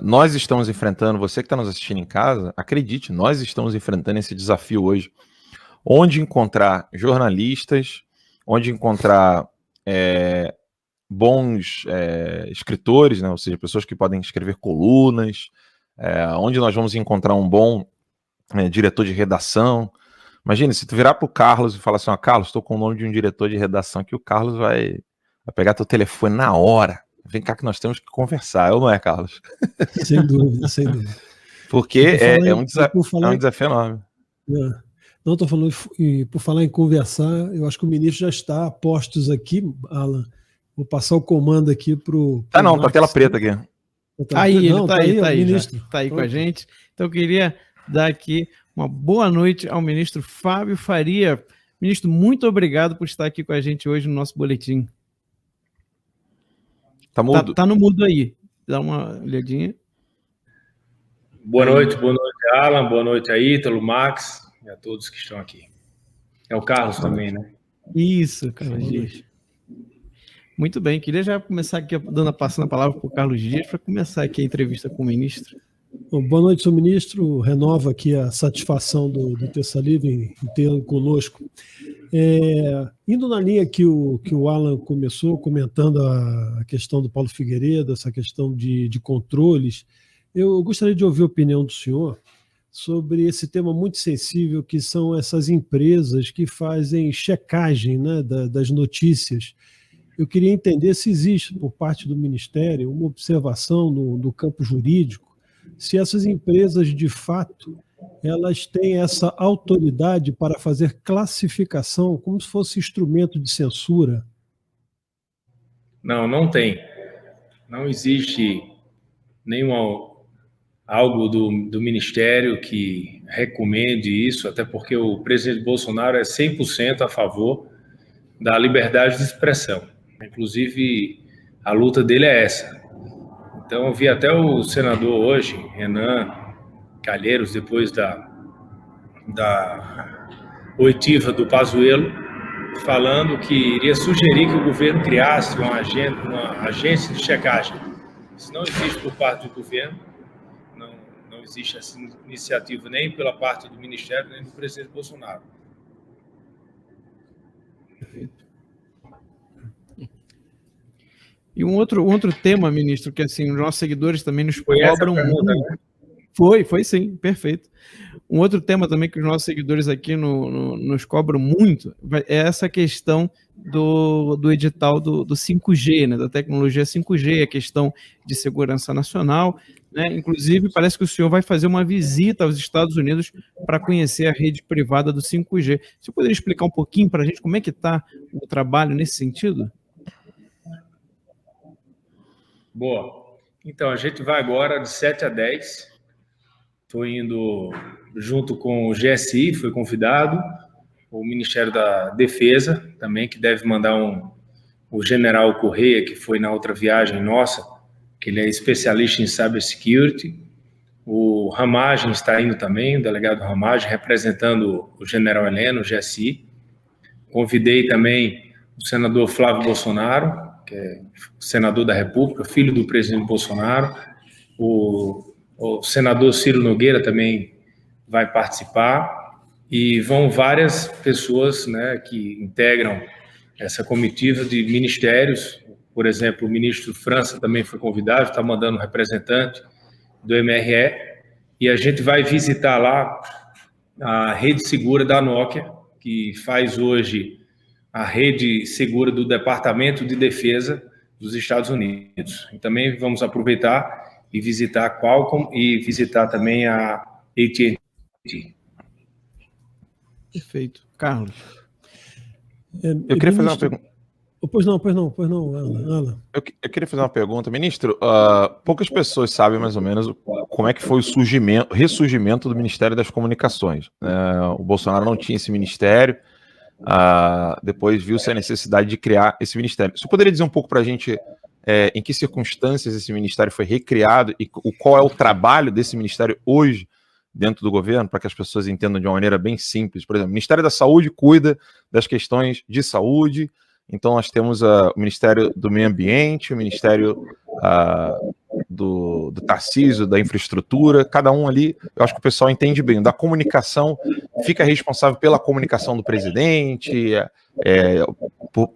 Nós estamos enfrentando, você que está nos assistindo em casa, acredite, nós estamos enfrentando esse desafio hoje. Onde encontrar jornalistas, onde encontrar bons escritores, né? Ou seja, pessoas que podem escrever colunas, onde nós vamos encontrar um bom diretor de redação. Imagine, se tu virar pro Carlos e falar assim, Carlos, estou com o nome de um diretor de redação, que o Carlos vai pegar teu telefone na hora. Vem cá que nós temos que conversar, ou não é, Carlos? Sem dúvida, sem dúvida. Porque é um desafio enorme. Não, estou falando, e por falar em conversar, eu acho que o ministro já está a postos aqui, Alan. Vou passar o comando aqui pro tá a tela preta aqui. Aí, ele tá aí, ministro. Tá aí com a gente. Então eu queria dar aqui uma boa noite ao ministro Fábio Faria. Ministro, muito obrigado por estar aqui com a gente hoje no nosso boletim. Tá mudo? Tá no mudo aí. Dá uma olhadinha. Boa noite, Alan. Boa noite a Ítalo, Max e a todos que estão aqui. É o Carlos também, né? Isso, Carlos Dias. Muito bem, queria já começar aqui passando a palavra para o Carlos Dias para começar aqui a entrevista com o ministro. Bom, boa noite, senhor ministro. Renova aqui a satisfação do Terça Livre em tê-lo conosco. Indo na linha que o Alan começou, comentando a questão do Paulo Figueiredo, essa questão de controles, eu gostaria de ouvir a opinião do senhor sobre esse tema muito sensível que são essas empresas que fazem checagem, né, das notícias. Eu queria entender se existe, por parte do Ministério, uma observação no campo jurídico, se essas empresas, de fato, elas têm essa autoridade para fazer classificação como se fosse instrumento de censura. Não tem. Não existe algo do Ministério que recomende isso, até porque o presidente Bolsonaro é 100% a favor da liberdade de expressão. Inclusive, a luta dele é essa. Então, eu vi até o senador hoje, Renan Calheiros, depois da oitiva do Pazuello, falando que iria sugerir que o governo criasse uma agência de checagem. Isso não existe por parte do governo, não existe essa iniciativa nem pela parte do Ministério, nem do presidente Bolsonaro. E um outro tema, ministro, que assim, os nossos seguidores também nos cobram muito. Né? Foi sim, perfeito. Um outro tema também que os nossos seguidores aqui nos cobram muito é essa questão do edital do 5G, né, da tecnologia 5G, a questão de segurança nacional, né? Inclusive, parece que o senhor vai fazer uma visita aos Estados Unidos para conhecer a rede privada do 5G. Você poderia explicar um pouquinho para a gente como é que está o trabalho nesse sentido? Boa. Então, a gente vai agora de 7 a 10. Estou indo junto com o GSI, foi convidado, o Ministério da Defesa também, que deve mandar o general Correia, que foi na outra viagem nossa, que ele é especialista em cybersecurity. O Ramagem está indo também, o delegado Ramagem, representando o general Heleno, o GSI. Convidei também o senador Flávio Bolsonaro, que é senador da República, filho do presidente Bolsonaro. O senador Ciro Nogueira também vai participar, e vão várias pessoas, né, que integram essa comitiva de ministérios. Por exemplo, o ministro França também foi convidado, está mandando um representante do MRE, e a gente vai visitar lá a rede segura da Nokia, que faz hoje a rede segura do Departamento de Defesa dos Estados Unidos. E também vamos aproveitar e visitar a Qualcomm e visitar também a AT&T. Perfeito. Carlos. Eu queria fazer uma pergunta. Pois não, Alan. Eu queria fazer uma pergunta. Ministro, poucas pessoas sabem mais ou menos como é que foi o ressurgimento do Ministério das Comunicações. O Bolsonaro não tinha esse ministério, depois viu-se a necessidade de criar esse ministério. Você poderia dizer um pouco para a gente em que circunstâncias esse ministério foi recriado e qual é o trabalho desse ministério hoje dentro do governo, para que as pessoas entendam de uma maneira bem simples? Por exemplo, o Ministério da Saúde cuida das questões de saúde. Então, nós temos o Ministério do Meio Ambiente, o Ministério do Tarcísio, da infraestrutura, cada um ali, eu acho que o pessoal entende bem, da comunicação, fica responsável pela comunicação do presidente,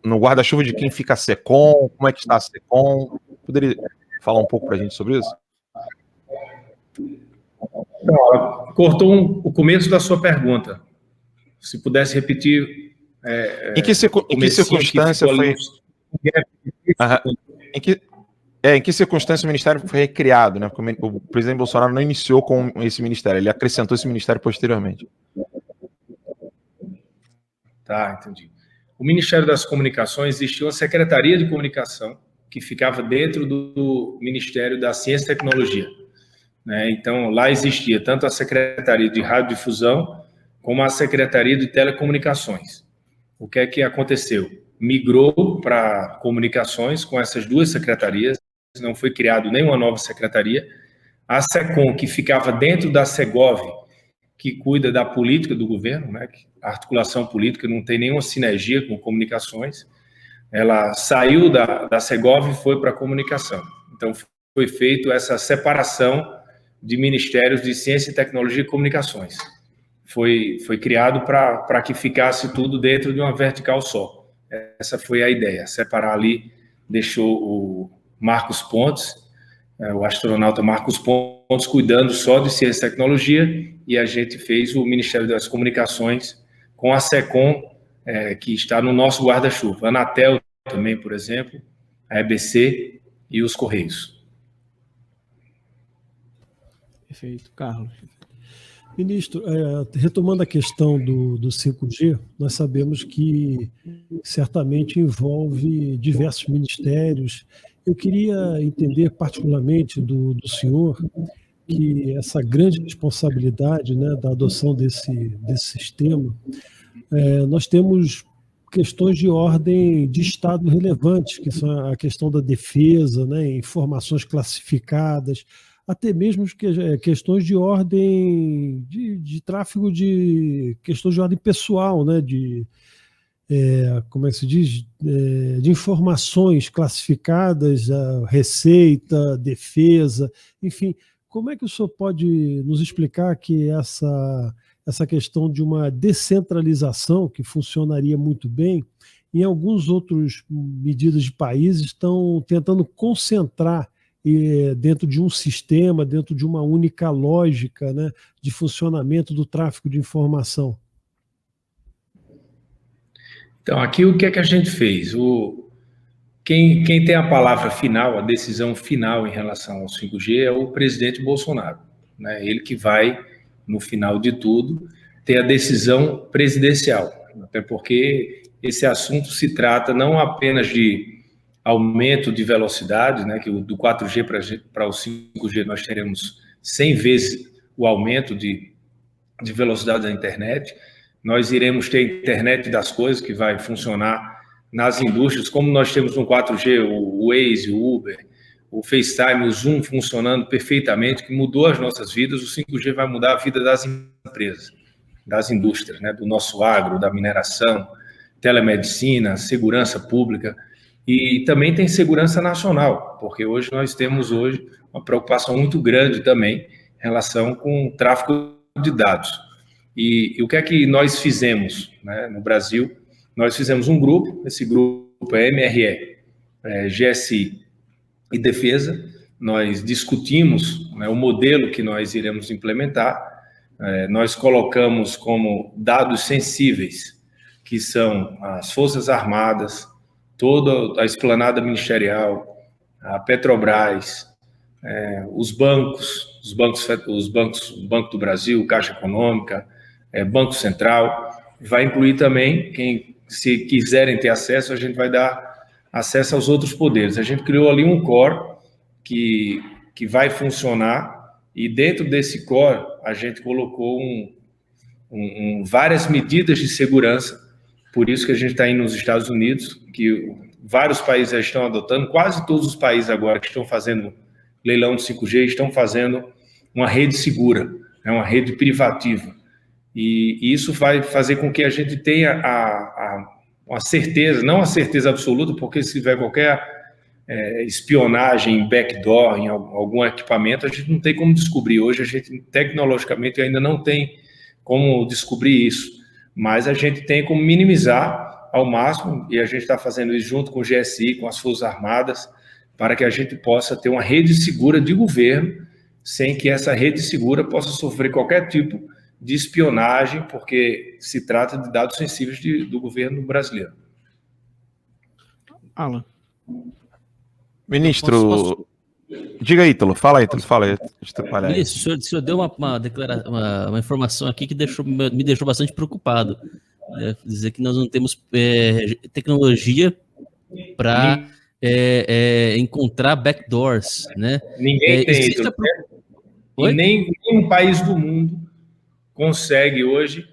no guarda-chuva de quem fica a SECOM, como é que está a SECOM, poderia falar um pouco para a gente sobre isso? Cortou o começo da sua pergunta, se pudesse repetir. Em que circunstância foi... Em que circunstância o Ministério foi recriado, né? Porque o presidente Bolsonaro não iniciou com esse Ministério, ele acrescentou esse Ministério posteriormente. Tá, entendi. O Ministério das Comunicações, existia uma Secretaria de Comunicação que ficava dentro do Ministério da Ciência e Tecnologia, né? Então, lá existia tanto a Secretaria de Radiodifusão como a Secretaria de Telecomunicações. O que é que aconteceu? Migrou para comunicações com essas duas secretarias, não foi criado nenhuma nova secretaria. A SECOM, que ficava dentro da SEGOV, que cuida da política do governo, né? A articulação política não tem nenhuma sinergia com comunicações, ela saiu da SEGOV e foi para a comunicação. Então, foi feita essa separação de ministérios de Ciência, Tecnologia e Comunicações. Foi criado para que ficasse tudo dentro de uma vertical só. Essa foi a ideia, separar ali, deixou o Marcos Pontes, o astronauta Marcos Pontes, cuidando só de Ciência e Tecnologia, e a gente fez o Ministério das Comunicações com a SECOM, que está no nosso guarda-chuva. A Anatel também, por exemplo, a EBC e os Correios. Perfeito. Carlos. Ministro, retomando a questão do 5G, nós sabemos que certamente envolve diversos ministérios. Eu queria entender particularmente do senhor que essa grande responsabilidade, né, da adoção desse sistema, nós temos questões de ordem de Estado relevantes, que são a questão da defesa, né, informações classificadas, até mesmo questões de ordem de tráfego, de questões de ordem pessoal, né, como é que se diz, de informações classificadas, receita, defesa, enfim. Como é que o senhor pode nos explicar que essa questão de uma descentralização, que funcionaria muito bem, em alguns outros medidas de países estão tentando concentrar dentro de um sistema, dentro de uma única lógica, né, de funcionamento do tráfego de informação? Então, aqui o que é que a gente fez? Quem tem a palavra final, a decisão final em relação ao 5G é o presidente Bolsonaro, né? Ele que vai, no final de tudo, ter a decisão presidencial, até porque esse assunto se trata não apenas de aumento de velocidade, né, que do 4G para o 5G nós teremos 100 vezes o aumento de velocidade da internet. Nós iremos ter internet das coisas que vai funcionar nas indústrias, como nós temos no 4G, o Waze, o Uber, o FaceTime, o Zoom funcionando perfeitamente, que mudou as nossas vidas. O 5G vai mudar a vida das empresas, das indústrias, né, do nosso agro, da mineração, telemedicina, segurança pública. E também tem segurança nacional, porque hoje nós temos uma preocupação muito grande também em relação com o tráfico de dados. E o que é que nós fizemos, né, no Brasil? Nós fizemos um grupo, esse grupo é MRE, GSI e Defesa. Nós discutimos, né, o modelo que nós iremos implementar. Nós colocamos como dados sensíveis, que são as Forças Armadas, toda a esplanada ministerial, a Petrobras, os bancos, o Banco do Brasil, Caixa Econômica, Banco Central. Vai incluir também quem, se quiserem ter acesso, a gente vai dar acesso aos outros poderes. A gente criou ali um core que vai funcionar, e dentro desse core a gente colocou várias medidas de segurança. Por isso que a gente está indo nos Estados Unidos, que vários países já estão adotando, quase todos os países agora que estão fazendo leilão de 5G estão fazendo uma rede segura, né, uma rede privativa. E isso vai fazer com que a gente tenha uma certeza, não a certeza absoluta, porque se tiver qualquer espionagem, backdoor em algum equipamento, a gente não tem como descobrir. Hoje, a gente, tecnologicamente, ainda não tem como descobrir isso, mas a gente tem como minimizar ao máximo, e a gente está fazendo isso junto com o GSI, com as Forças Armadas, para que a gente possa ter uma rede segura de governo, sem que essa rede segura possa sofrer qualquer tipo de espionagem, porque se trata de dados sensíveis do governo brasileiro. Alan. Ministro, diga aí, Ítalo, fala aí, Ministro, o senhor deu uma informação aqui que me deixou bastante preocupado. Dizer que nós não temos tecnologia para encontrar backdoors, né? Ninguém tem, e nenhum país do mundo consegue hoje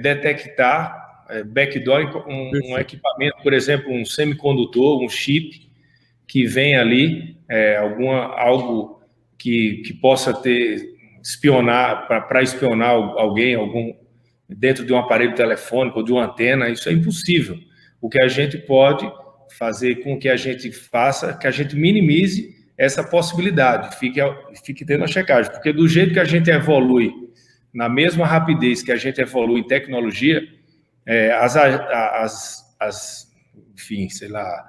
detectar backdoor um equipamento, por exemplo, um semicondutor, um chip, que vem ali, algo que possa espionar, para espionar alguém, dentro de um aparelho telefônico ou de uma antena. Isso é impossível. O que a gente pode fazer com que a gente faça, que a gente minimize essa possibilidade, fique tendo a checagem, porque do jeito que a gente evolui, na mesma rapidez que a gente evolui em tecnologia, enfim, sei lá,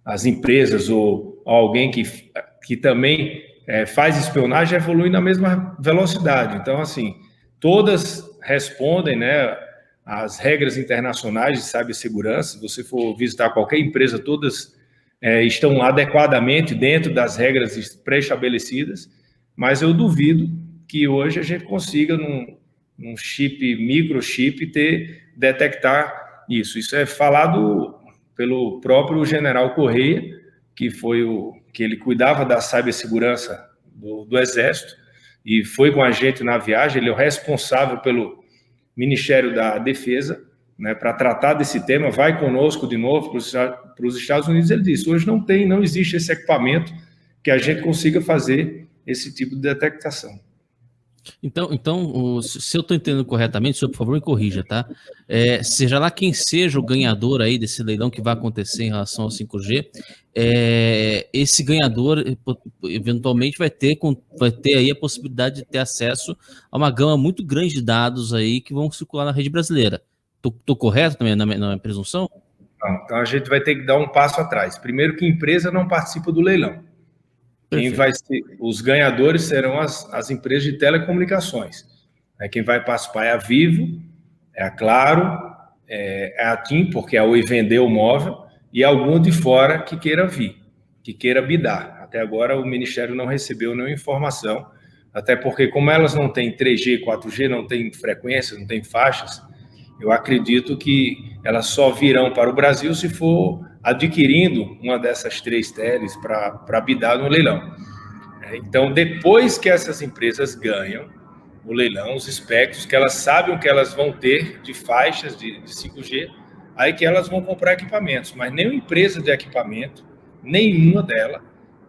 as empresas ou alguém que também faz espionagem evolui na mesma velocidade. Então, assim, todas respondem, né, às regras internacionais de cibersegurança. Se você for visitar qualquer empresa, todas estão adequadamente dentro das regras pré-estabelecidas, mas eu duvido que hoje a gente consiga, num chip, microchip, detectar isso. Isso é falado pelo próprio general Correia, que ele cuidava da cibersegurança do Exército, e foi com a gente na viagem. Ele é o responsável pelo Ministério da Defesa, né, para tratar desse tema. Vai conosco de novo para os Estados Unidos. Ele disse: hoje não existe esse equipamento que a gente consiga fazer esse tipo de detectação. Então, se eu estou entendendo corretamente, senhor, por favor, me corrija, tá? Seja lá quem seja o ganhador aí desse leilão que vai acontecer em relação ao 5G, esse ganhador eventualmente vai ter aí a possibilidade de ter acesso a uma gama muito grande de dados aí que vão circular na rede brasileira. Tô correto também na minha presunção? Não, então a gente vai ter que dar um passo atrás. Primeiro, que a empresa não participa do leilão. Os ganhadores serão as empresas de telecomunicações. Quem vai participar é a Vivo, é a Claro, é a TIM, porque a Oi vendeu o móvel, e algum de fora que queira vir, que queira bidar. Até agora o Ministério não recebeu nenhuma informação, até porque, como elas não têm 3G, 4G, não têm frequência, não têm faixas, eu acredito que elas só virão para o Brasil se for adquirindo uma dessas 3 teles para bidar no leilão. Então, depois que essas empresas ganham o leilão, os espectros, que elas sabem o que elas vão ter de faixas de 5G, aí que elas vão comprar equipamentos. Mas nenhuma empresa de equipamento, nenhuma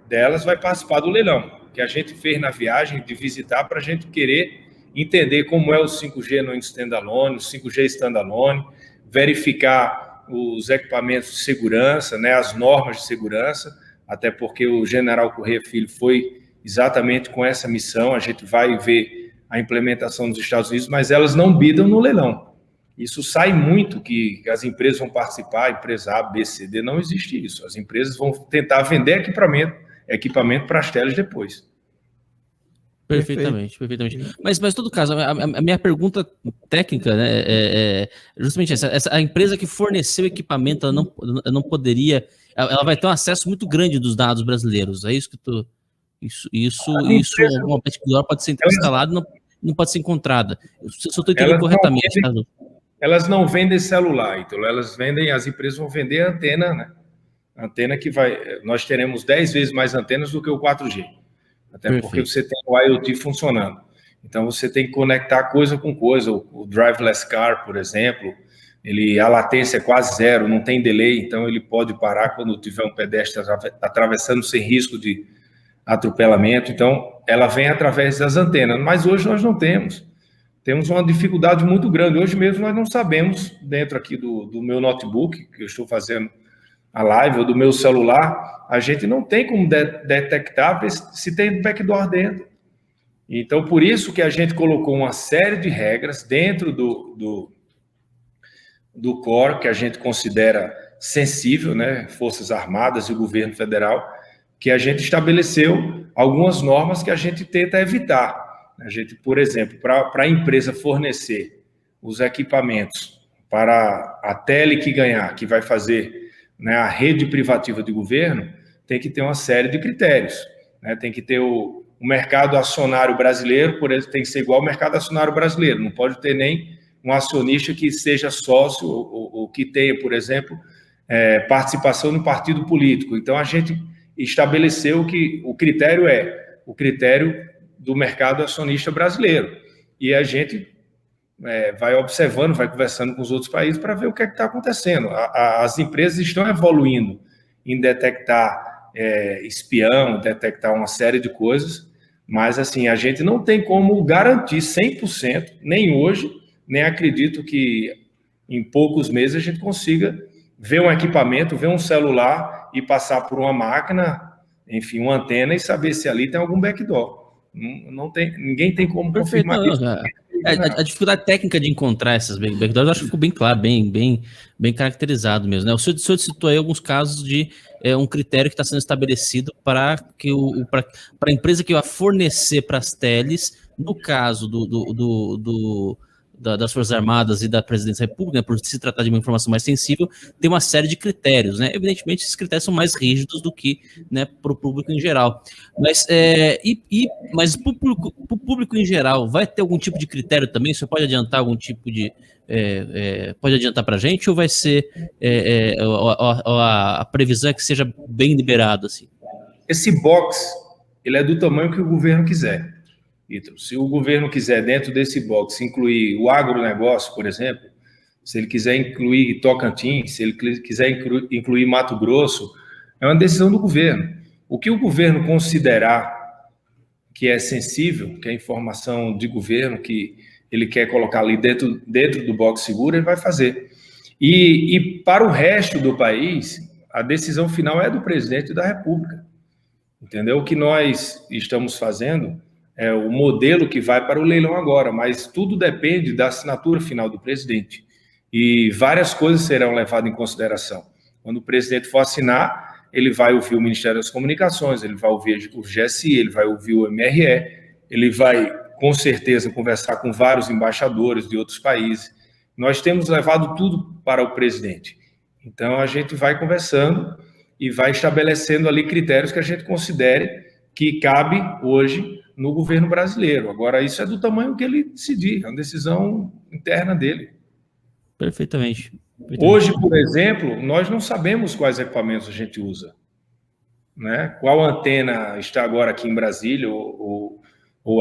delas vai participar do leilão, que a gente fez na viagem de visitar para a gente querer entender como é o 5G no standalone, o 5G standalone, verificar os equipamentos de segurança, né, as normas de segurança, até porque o general Correia Filho foi exatamente com essa missão. A gente vai ver a implementação dos Estados Unidos, mas elas não bidam no leilão. Isso sai muito, que as empresas vão participar, empresa A, B, C, D, não existe isso. As empresas vão tentar vender equipamento para as telas depois. Perfeitamente. Mas em todo caso, a minha pergunta técnica, né, é justamente essa. A empresa que forneceu o equipamento, ela não poderia. Ela vai ter um acesso muito grande dos dados brasileiros. É isso que tu. Isso alguma particular pode ser instalada, não pode ser encontrada. Se eu estou entendendo corretamente. Elas não vendem celular, então as empresas vão vender antena, né? Antena que nós teremos 10 vezes mais antenas do que o 4G. Até Perfeito. Porque você tem o IoT funcionando. Então, você tem que conectar coisa com coisa. O driverless car, por exemplo, a latência é quase zero, não tem delay, então ele pode parar quando tiver um pedestre atravessando sem risco de atropelamento. Então, ela vem através das antenas, mas hoje nós não temos. Temos uma dificuldade muito grande. Hoje mesmo nós não sabemos, dentro aqui do meu notebook, que eu estou fazendo a live ou do meu celular, a gente não tem como detectar se tem backdoor dentro. Então, por isso que a gente colocou uma série de regras dentro do core, que a gente considera sensível, né? Forças Armadas e o governo federal, que a gente estabeleceu algumas normas que a gente tenta evitar. A gente, por exemplo, para a empresa fornecer os equipamentos para a Tele que ganhar, que vai fazer, né, a rede privativa de governo, tem que ter uma série de critérios, né? Tem que ter o mercado acionário brasileiro, por exemplo, tem que ser igual ao mercado acionário brasileiro, não pode ter nem um acionista que seja sócio ou que tenha, por exemplo, participação no partido político. Então, a gente estabeleceu que o critério é o critério do mercado acionista brasileiro. E a gente vai observando, vai conversando com os outros países para ver o que é que está acontecendo. As empresas estão evoluindo em detectar espião, detectar uma série de coisas, mas assim, a gente não tem como garantir 100%, nem hoje, nem acredito que em poucos meses a gente consiga ver um equipamento, ver um celular e passar por uma máquina, enfim, uma antena e saber se ali tem algum backdoor. Não tem, ninguém tem como confirmar isso. A dificuldade técnica de encontrar essas backdoors, eu acho que ficou bem claro, bem caracterizado mesmo, né? O senhor citou aí alguns casos de um critério que está sendo estabelecido para a empresa que vai fornecer para as teles, no caso das Forças Armadas e da Presidência da República, né, por se tratar de uma informação mais sensível, tem uma série de critérios, né? Evidentemente, esses critérios são mais rígidos do que, né, para o público em geral. Mas para o público em geral, vai ter algum tipo de critério também? Você pode adiantar algum tipo de... pode adiantar para a gente ou vai ser a previsão é que seja bem liberado? Assim? Esse box, ele é do tamanho que o governo quiser. Se o governo quiser, dentro desse box, incluir o agronegócio, por exemplo, se ele quiser incluir Tocantins, se ele quiser incluir Mato Grosso, é uma decisão do governo. O que o governo considerar que é sensível, que é informação de governo, que ele quer colocar ali dentro do box seguro, ele vai fazer. E para o resto do país, a decisão final é do presidente da República. Entendeu? O que nós estamos fazendo é o modelo que vai para o leilão agora, mas tudo depende da assinatura final do presidente. E várias coisas serão levadas em consideração. Quando o presidente for assinar, ele vai ouvir o Ministério das Comunicações, ele vai ouvir o GSI, ele vai ouvir o MRE, ele vai, com certeza, conversar com vários embaixadores de outros países. Nós temos levado tudo para o presidente. Então, a gente vai conversando e vai estabelecendo ali critérios que a gente considere que cabe hoje no governo brasileiro. Agora, isso é do tamanho que ele decidir, é uma decisão interna dele. Perfeitamente. Hoje, por exemplo, nós não sabemos quais equipamentos a gente usa, né? Qual antena está agora aqui em Brasília ou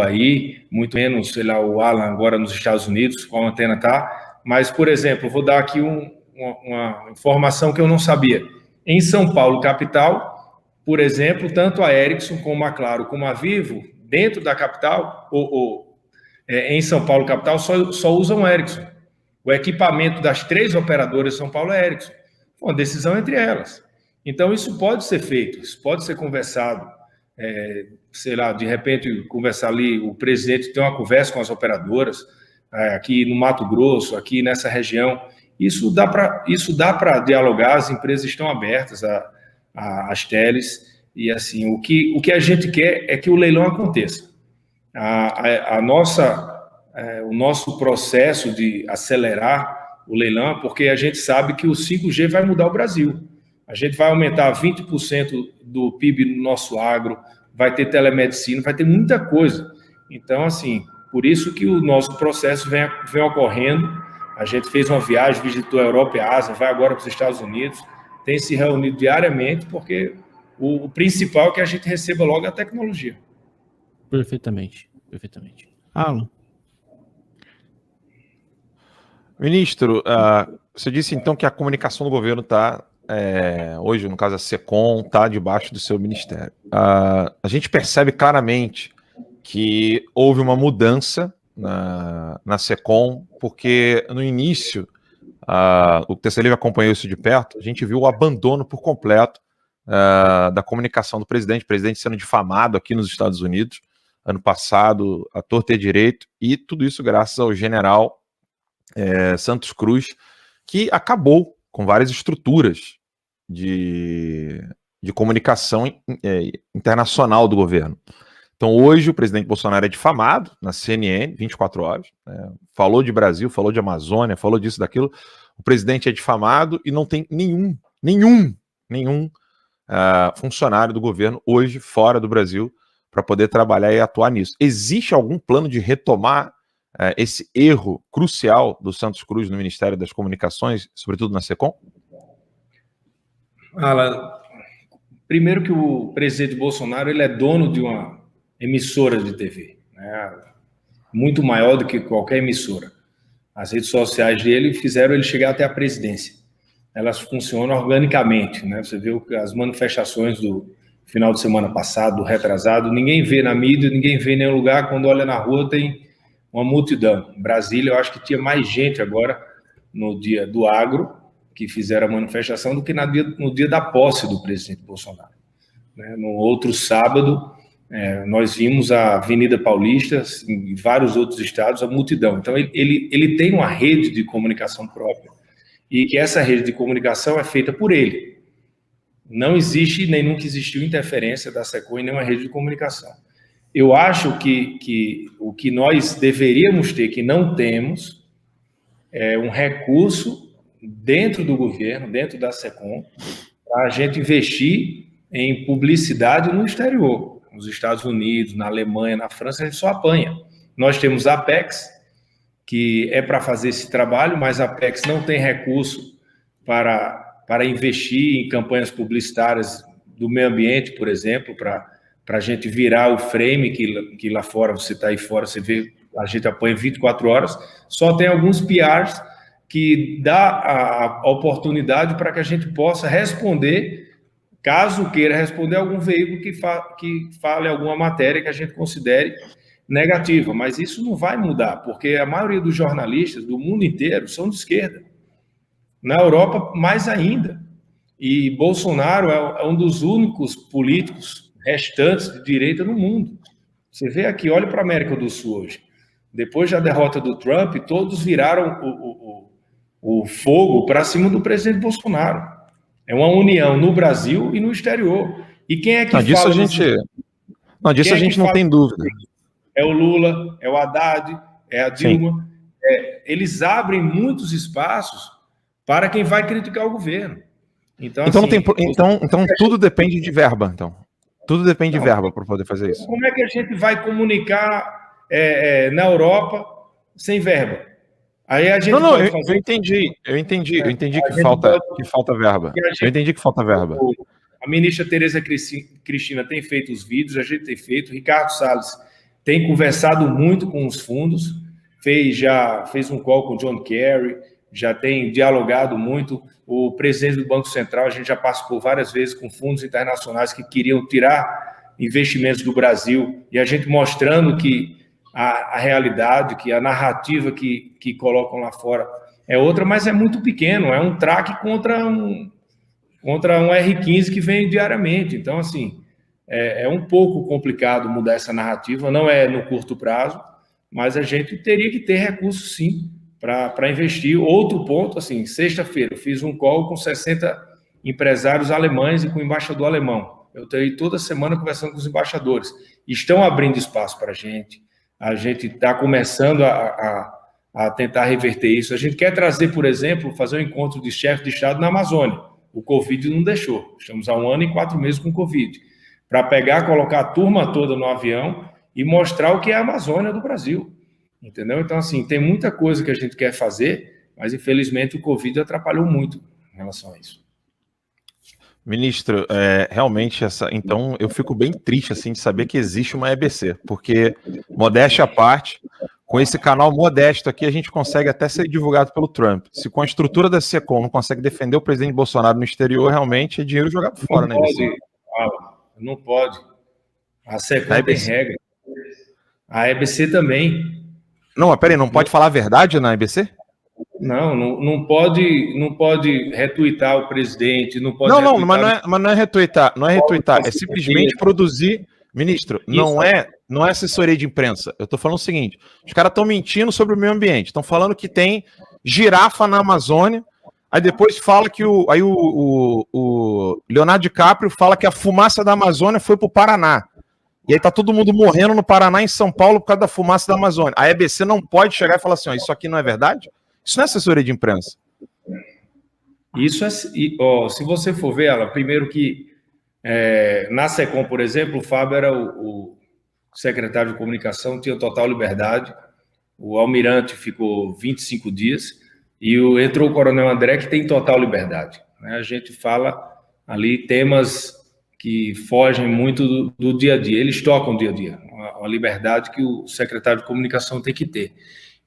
aí, muito menos, sei lá, o Alan agora nos Estados Unidos, qual antena está. Mas, por exemplo, vou dar aqui uma informação que eu não sabia. Em São Paulo, capital, por exemplo, tanto a Ericsson como a Claro como a Vivo, dentro da capital, em São Paulo, capital, só usam Ericsson. O equipamento das 3 operadoras de São Paulo é Ericsson. Uma decisão entre elas. Então, isso pode ser feito, isso pode ser conversado. Sei lá, de repente, conversar ali, o presidente tem uma conversa com as operadoras, aqui no Mato Grosso, aqui nessa região. Isso dá para dialogar, as empresas estão abertas às teles. E assim, o que a gente quer é que o leilão aconteça. O nosso processo de acelerar o leilão, porque a gente sabe que o 5G vai mudar o Brasil. A gente vai aumentar 20% do PIB no nosso agro, vai ter telemedicina, vai ter muita coisa. Então, assim, por isso que o nosso processo vem ocorrendo. A gente fez uma viagem, visitou a Europa e a Ásia, vai agora para os Estados Unidos, tem se reunido diariamente, porque o principal é que a gente receba logo a tecnologia. Perfeitamente. Alan. Ministro, você disse então que a comunicação do governo está, hoje, no caso a SECOM, está debaixo do seu ministério. A gente percebe claramente que houve uma mudança na SECOM, porque no início o Terça Livre acompanhou isso de perto, a gente viu o abandono por completo da comunicação do presidente, o presidente sendo difamado aqui nos Estados Unidos, ano passado, à torta e à direito, e tudo isso graças ao general Santos Cruz, que acabou com várias estruturas de comunicação internacional do governo. Então hoje o presidente Bolsonaro é difamado na CNN, 24 horas, falou de Brasil, falou de Amazônia, falou disso, daquilo, o presidente é difamado e não tem nenhum funcionário do governo hoje fora do Brasil para poder trabalhar e atuar nisso. Existe algum plano de retomar esse erro crucial do Santos Cruz no Ministério das Comunicações, sobretudo na SECOM? Alan, primeiro que o presidente Bolsonaro ele é dono de uma emissora de TV, né? Muito maior do que qualquer emissora. As redes sociais dele fizeram ele chegar até a presidência. Elas funcionam organicamente, né? Você viu que as manifestações do final de semana passado, do retrasado, ninguém vê na mídia, ninguém vê em nenhum lugar, quando olha na rua tem uma multidão. Em Brasília, eu acho que tinha mais gente agora no dia do agro, que fizeram a manifestação, do que no dia da posse do presidente Bolsonaro. No outro sábado, nós vimos a Avenida Paulista, em vários outros estados, a multidão. Então, ele tem uma rede de comunicação própria, e que essa rede de comunicação é feita por ele. Não existe, nem nunca existiu interferência da SECOM em nenhuma rede de comunicação. Eu acho que o que nós deveríamos ter, que não temos, é um recurso dentro do governo, dentro da SECOM, para a gente investir em publicidade no exterior. Nos Estados Unidos, na Alemanha, na França, a gente só apanha. Nós temos a Apex, que é para fazer esse trabalho, mas a Apex não tem recurso para investir em campanhas publicitárias do meio ambiente, por exemplo, para a gente virar o frame que lá fora, você está aí fora, você vê, a gente apanha 24 horas, só tem alguns PRs que dá a oportunidade para que a gente possa responder, caso queira responder, algum veículo que fale alguma matéria que a gente considere negativa, mas isso não vai mudar, porque a maioria dos jornalistas do mundo inteiro são de esquerda. Na Europa, mais ainda. E Bolsonaro é um dos únicos políticos restantes de direita no mundo. Você vê aqui, olha para a América do Sul hoje. Depois da derrota do Trump, todos viraram o fogo para cima do presidente Bolsonaro. É uma união no Brasil e no exterior. E quem é que disso fala... Disso a gente não tem dúvida. É o Lula, é o Haddad, é a Dilma. Eles abrem muitos espaços para quem vai criticar o governo. Então tudo depende de verba, então. Tudo depende de verba para poder fazer isso. Como é que a gente vai comunicar na Europa sem verba? Aí a gente eu entendi que falta verba. Eu entendi que falta verba. A ministra Tereza Cristina tem feito os vídeos, a gente tem feito, Ricardo Salles tem conversado muito com os fundos, já fez um call com o John Kerry, já tem dialogado muito. O presidente do Banco Central, a gente já participou várias vezes com fundos internacionais que queriam tirar investimentos do Brasil, e a gente mostrando que a realidade, que a narrativa que colocam lá fora é outra, mas é muito pequeno, é um traque contra um R15 que vem diariamente. Então, assim, é um pouco complicado mudar essa narrativa, não é no curto prazo, mas a gente teria que ter recursos, sim, para investir. Outro ponto, assim, sexta-feira eu fiz um call com 60 empresários alemães e com o embaixador alemão. Eu estou toda semana conversando com os embaixadores. Estão abrindo espaço para a gente está começando a tentar reverter isso. A gente quer trazer, por exemplo, fazer um encontro de chefe de Estado na Amazônia. O Covid não deixou. Estamos há 1 ano e 4 meses com Covid. Para colocar a turma toda no avião e mostrar o que é a Amazônia do Brasil. Entendeu? Então, assim, tem muita coisa que a gente quer fazer, mas, infelizmente, o Covid atrapalhou muito em relação a isso. Ministro, realmente, então, eu fico bem triste, assim, de saber que existe uma EBC, porque, modéstia à parte, com esse canal modesto aqui, a gente consegue até ser divulgado pelo Trump. Se com a estrutura da SECOM não consegue defender o presidente Bolsonaro no exterior, realmente é dinheiro jogado fora, né? Não pode. A SECOM tem regra. A EBC também. Não, mas peraí, não pode falar a verdade na EBC? Não pode retuitar o presidente, não pode. Não, mas não é retuitar, é simplesmente produzir. Ministro, não é assessoria de imprensa. Eu estou falando o seguinte: os caras estão mentindo sobre o meio ambiente, estão falando que tem girafa na Amazônia, aí depois fala que o Leonardo DiCaprio fala que a fumaça da Amazônia foi para o Paraná. E aí tá todo mundo morrendo no Paraná e em São Paulo por causa da fumaça da Amazônia. A EBC não pode chegar e falar assim, ó, isso aqui não é verdade? Isso não é assessoria de imprensa. Isso é, se você for ver, ela, primeiro que na SECOM, por exemplo, o Fábio era o secretário de comunicação, tinha total liberdade, o almirante ficou 25 dias e entrou o coronel André, que tem total liberdade. Né? A gente fala ali temas que fogem muito do dia a dia. Eles tocam o dia a dia, uma liberdade que o secretário de comunicação tem que ter.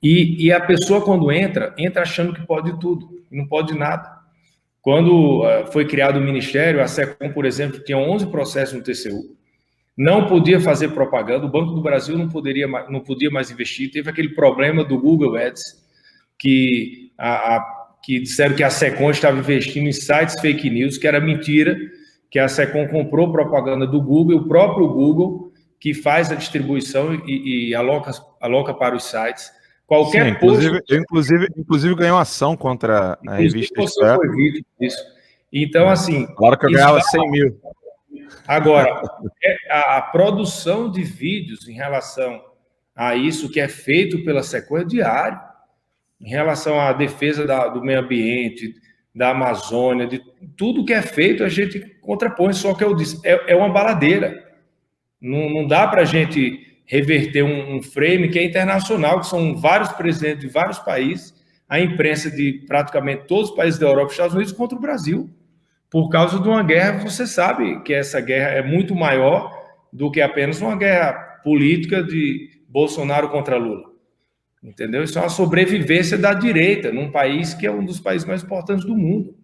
E a pessoa, quando entra achando que pode tudo, não pode nada. Quando foi criado o Ministério, a SECOM, por exemplo, tinha 11 processos no TCU, não podia fazer propaganda, o Banco do Brasil não podia mais investir, teve aquele problema do Google Ads, que disseram que a SECOM estava investindo em sites fake news, que era mentira, que a SECOM comprou propaganda do Google, o próprio Google, que faz a distribuição e aloca para os sites. Qualquer post... inclusive ganhei uma ação contra a revista Você foi vítima disso. Então, assim... Claro que eu ganhava 100 mil. Agora, a produção de vídeos em relação a isso que é feito pela SECOM é diário. Em relação à defesa do meio ambiente, da Amazônia, de tudo que é feito, a gente contrapõe, só que eu disse, é uma baladeira. Não dá para a gente reverter um frame que é internacional, que são vários presidentes de vários países, a imprensa de praticamente todos os países da Europa e Estados Unidos contra o Brasil. Por causa de uma guerra, você sabe que essa guerra é muito maior do que apenas uma guerra política de Bolsonaro contra Lula. Entendeu? Isso é uma sobrevivência da direita num país que é um dos países mais importantes do mundo,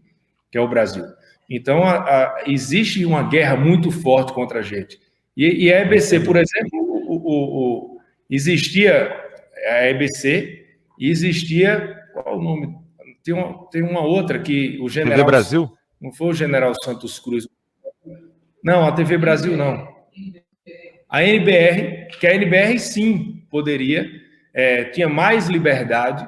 que é o Brasil. Então, existe uma guerra muito forte contra a gente. E a EBC, por exemplo, existia a EBC e existia... Qual o nome? Tem uma outra que o general... TV Brasil? Não foi o general Santos Cruz. Não, a TV Brasil não. A NBR, que a NBR sim poderia... tinha mais liberdade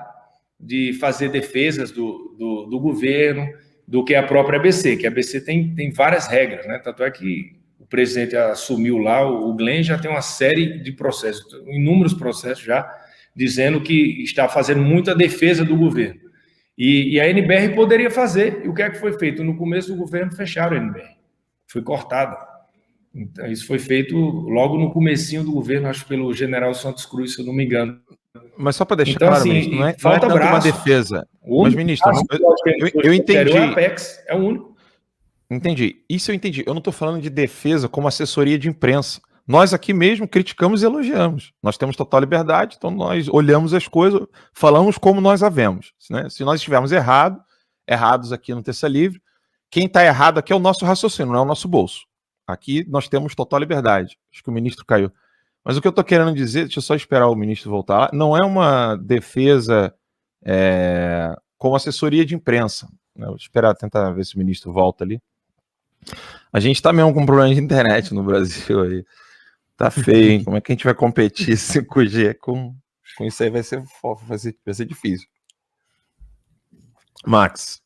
de fazer defesas do governo do que a própria ABC, que a ABC tem várias regras, né? Tanto é que o presidente assumiu lá, o Glenn já tem uma série de processos, inúmeros processos já, dizendo que está fazendo muita defesa do governo. E a NBR poderia fazer, e o que é que foi feito? No começo do governo fecharam a NBR, foi cortada. Então, isso foi feito logo no comecinho do governo, acho pelo general Santos Cruz, se eu não me engano. Mas só para deixar então, claro, assim, ministro, não é tanto uma defesa. Mas, ministro, eu entendi. É o Apex, é o único. Entendi. Isso eu entendi. Eu não estou falando de defesa como assessoria de imprensa. Nós aqui mesmo criticamos e elogiamos. Nós temos total liberdade, então nós olhamos as coisas, falamos como nós a vemos. Né? Se nós estivermos errados aqui no Terça Livre, quem está errado aqui é o nosso raciocínio, não é o nosso bolso. Aqui nós temos total liberdade. Acho que o ministro caiu. Mas o que eu estou querendo dizer, deixa eu só esperar o ministro voltar lá, não é uma defesa como assessoria de imprensa. Vou esperar, tentar ver se o ministro volta ali. A gente está mesmo com um problema de internet no Brasil aí. Tá feio, hein? Como é que a gente vai competir 5G com isso aí? Vai ser difícil. Max.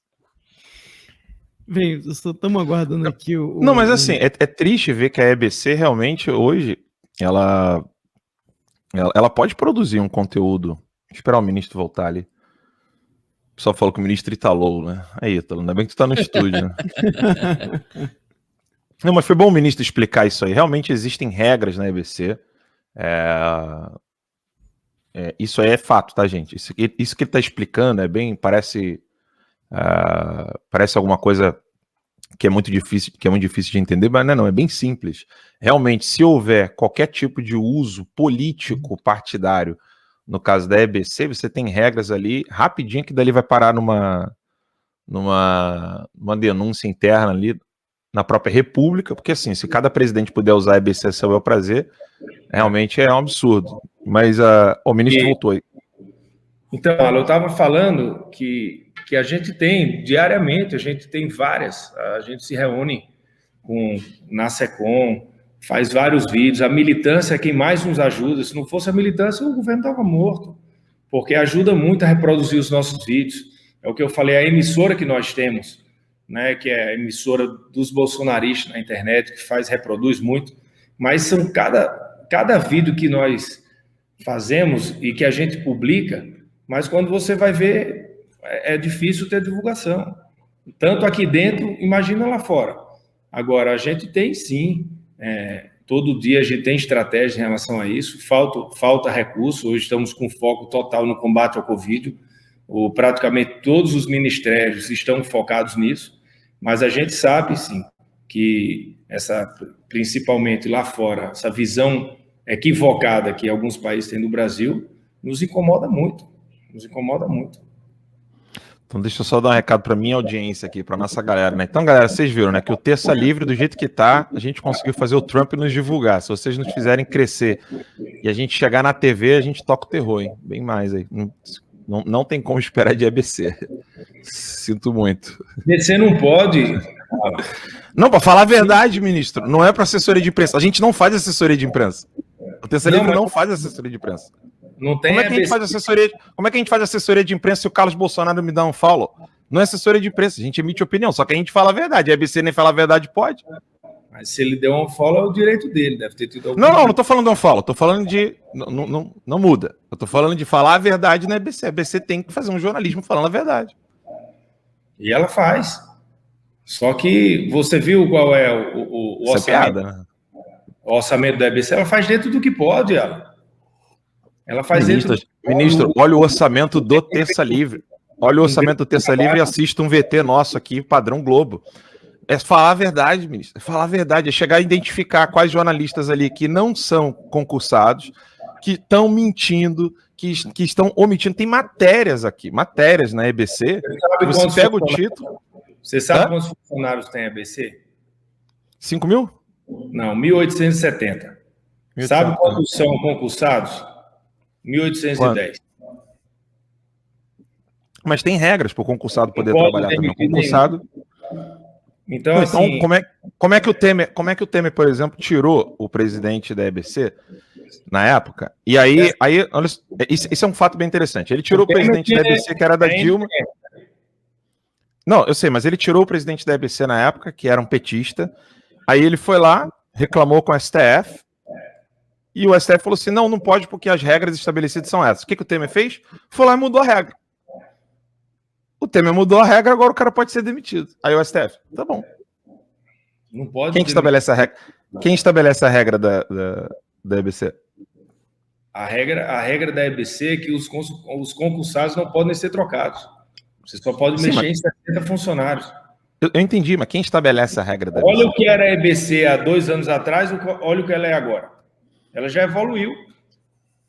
Bem, estamos aguardando aqui o... Não, mas assim, é triste ver que a EBC realmente hoje, ela pode produzir um conteúdo. Vou esperar o ministro voltar ali. O pessoal falou que o ministro Italou, né? Aí, Italo, ainda bem que tu tá no estúdio, né? Não, mas foi bom o ministro explicar isso aí. Realmente existem regras na EBC. Isso aí é fato, tá, gente? Isso que ele está explicando parece alguma coisa que é muito difícil de entender, mas não, é bem simples. Realmente, se houver qualquer tipo de uso político partidário, no caso da EBC, você tem regras ali, rapidinho, que dali vai parar numa denúncia interna ali, na própria República, porque assim, se cada presidente puder usar a EBC a seu bel prazer, realmente é um absurdo. Mas o ministro voltou aí. Então, Alan, eu estava falando que a gente tem, diariamente, a gente tem várias, a gente se reúne na SECOM, faz vários vídeos, a militância é quem mais nos ajuda, se não fosse a militância, o governo estava morto, porque ajuda muito a reproduzir os nossos vídeos. É o que eu falei, a emissora que nós temos, né, que é a emissora dos bolsonaristas na internet, que reproduz muito, mas são cada vídeo que nós fazemos e que a gente publica, mas quando você vai ver, é difícil ter divulgação. Tanto aqui dentro, imagina lá fora. Agora, a gente tem sim, todo dia a gente tem estratégia em relação a isso, falta recurso, hoje estamos com foco total no combate ao Covid, praticamente todos os ministérios estão focados nisso, mas a gente sabe sim que principalmente lá fora, essa visão equivocada que alguns países têm do Brasil, nos incomoda muito. Então deixa eu só dar um recado para minha audiência aqui, para nossa galera, né? Então, galera, vocês viram, né, que o Terça Livre, do jeito que tá, a gente conseguiu fazer o Trump nos divulgar. Se vocês nos fizerem crescer e a gente chegar na TV, a gente toca o terror, hein? Bem mais aí. Não tem como esperar de EBC. Sinto muito. EBC não pode... Não, para falar a verdade, ministro, não é para assessoria de imprensa. A gente não faz assessoria de imprensa. O Terça Livre não faz assessoria de imprensa. Não tem como é que a gente faz assessoria? Como é que a gente faz assessoria de imprensa se o Carlos Bolsonaro me dá um follow? Não é assessoria de imprensa, a gente emite opinião, só que a gente fala a verdade. A EBC nem fala a verdade, pode. Mas se ele deu um follow, é o direito dele, deve ter tido algum... Não tô falando de um follow, tô falando de... Não muda. Eu tô falando de falar a verdade na EBC. A EBC tem que fazer um jornalismo falando a verdade. E ela faz. Só que você viu qual é o orçamento? Piada, né? O orçamento da EBC, ela faz dentro do que pode, ela faz Ministro, olha o orçamento do Terça Livre. Olha o orçamento do Terça Livre e assista um VT nosso aqui, padrão Globo. É falar a verdade, ministro. É falar a verdade. É chegar a identificar quais jornalistas ali que não são concursados, que estão mentindo, que estão omitindo. Tem matérias aqui, matérias na EBC. Você pega o título... Você sabe quantos funcionários tem a EBC? 5 mil? Não, 1.870. Sabe quantos são concursados? 1.810. Mas tem regras para o concursado poder trabalhar também. O concursado... Então, assim... como é que o Temer, por exemplo, tirou o presidente da EBC na época? E aí olha, isso é um fato bem interessante. Ele tirou o presidente da EBC, que era da Dilma. Não, eu sei, mas ele tirou o presidente da EBC na época, que era um petista. Aí ele foi lá, reclamou com o STF, e o STF falou assim, não pode porque as regras estabelecidas são essas. O que o Temer fez? Foi lá e mudou a regra. O Temer mudou a regra, agora o cara pode ser demitido. Aí o STF, tá bom. Não pode. Quem estabelece a regra? Quem estabelece a regra da EBC? A regra da EBC é que os concursados não podem ser trocados. Você só pode mexer em 70 funcionários. Eu entendi, mas quem estabelece a regra da EBC? Olha o que era a EBC há 2 anos atrás, olha o que ela é agora. Ela já evoluiu.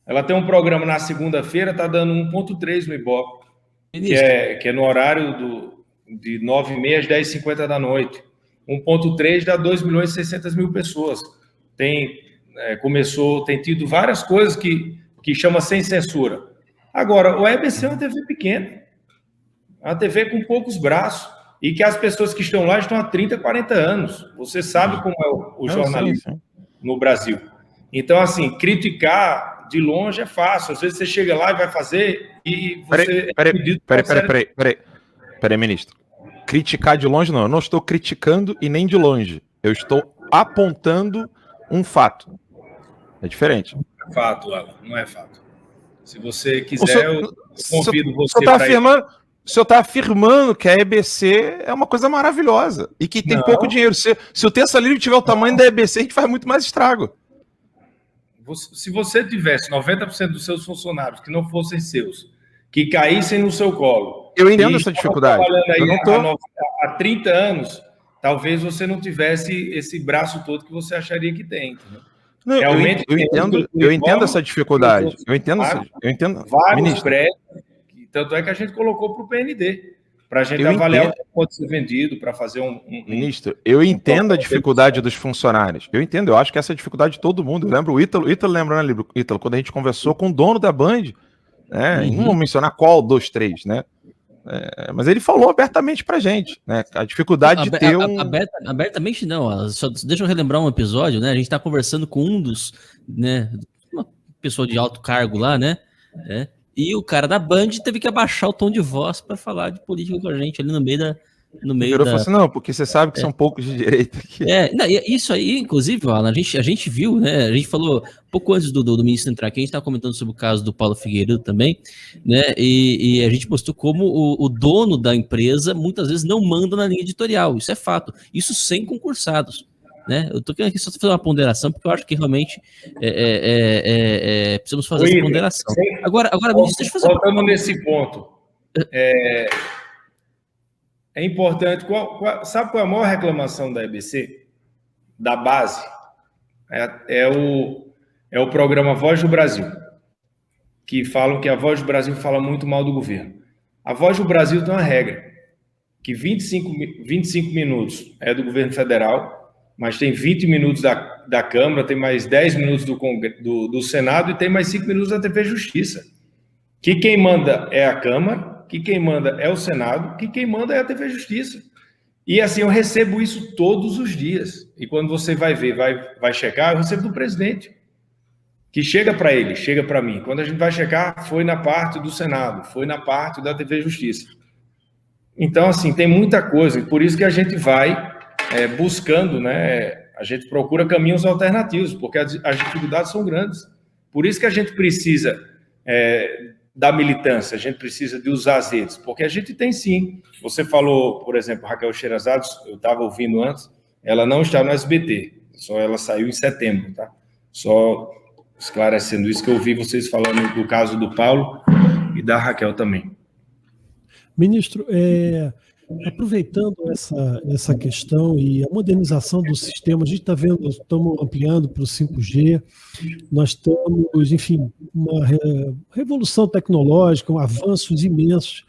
Ela tem um programa na segunda-feira, está dando 1,3 no Ibope, que é no horário de 9h30 às 10h50 da noite. 1,3 dá 2.600.000 pessoas. Tem tido várias coisas que chama sem censura. Agora, o EBC é uma TV pequena. Uma TV com poucos braços e que as pessoas que estão lá estão há 30, 40 anos. Você sabe como é o jornalismo no Brasil. Então, assim, criticar de longe é fácil. Às vezes você chega lá e vai fazer e você... Peraí, ministro. Criticar de longe não. Eu não estou criticando e nem de longe. Eu estou apontando um fato. É diferente. Não é fato, Alan. Não é fato. Se você quiser, eu convido você para ir... O senhor está afirmando que a EBC é uma coisa maravilhosa e que tem pouco dinheiro. Se o Terça Livre tiver o tamanho da EBC, a gente faz muito mais estrago. Se você tivesse 90% dos seus funcionários que não fossem seus, que caíssem no seu colo... Eu entendo essa dificuldade. Eu não tô... Há 30 anos, talvez você não tivesse esse braço todo que você acharia que tem. Não, realmente, eu entendo essa dificuldade. Eu entendo. Vários prédios. Tanto é que a gente colocou para o PND, para a gente avaliar o que pode ser vendido, para fazer Ministro, eu entendo a dificuldade dos funcionários. Eu acho que essa é a dificuldade de todo mundo. Eu lembro, o Ítalo lembra, né, Ítalo, quando a gente conversou com o dono da Band, né? Não vou mencionar qual 2, 3, né? Mas ele falou abertamente pra gente, né? A dificuldade de ter abertamente não, só deixa eu relembrar um episódio, né? A gente tá conversando com um dos, né, uma pessoa de alto cargo lá, né? E o cara da Band teve que abaixar o tom de voz para falar de política com a gente ali no meio da... Falou assim, não, porque você sabe que são poucos de direita aqui. Não, isso aí, inclusive, Alan, a gente viu, né? A gente falou pouco antes do ministro entrar aqui, a gente estava comentando sobre o caso do Paulo Figueiredo também, né? E a gente mostrou como o dono da empresa muitas vezes não manda na linha editorial. Isso é fato. Isso sem concursados. Né? Eu tô querendo aqui só fazer uma ponderação, porque eu acho que realmente precisamos fazer essa ponderação. Agora, ministro, deixa eu fazer voltando nesse ponto. É importante. Sabe qual é a maior reclamação da EBC? Da base? É o programa Voz do Brasil, que falam que a Voz do Brasil fala muito mal do governo. A Voz do Brasil tem uma regra, que 25 minutos é do governo federal, mas tem 20 minutos da Câmara, tem mais 10 minutos do Senado e tem mais 5 minutos da TV Justiça. Que quem manda é a Câmara, que quem manda é o Senado, que quem manda é a TV Justiça. E assim, eu recebo isso todos os dias. E quando você vai ver, vai checar, eu recebo do presidente, que chega para ele, chega para mim. Quando a gente vai checar, foi na parte do Senado, foi na parte da TV Justiça. Então, assim, tem muita coisa, e por isso que a gente vai buscando, né? A gente procura caminhos alternativos, porque as dificuldades são grandes. Por isso que a gente precisa da militância, a gente precisa de usar as redes, porque a gente tem sim. Você falou, por exemplo, Raquel Sherazade, eu estava ouvindo antes, ela não está no SBT, só ela saiu em setembro, tá? Só esclarecendo isso, que eu ouvi vocês falando do caso do Paulo e da Raquel também. Ministro, aproveitando essa questão e a modernização do sistema, a gente está vendo, nós estamos ampliando para o 5G, nós temos, enfim, uma revolução tecnológica, avanços imensos.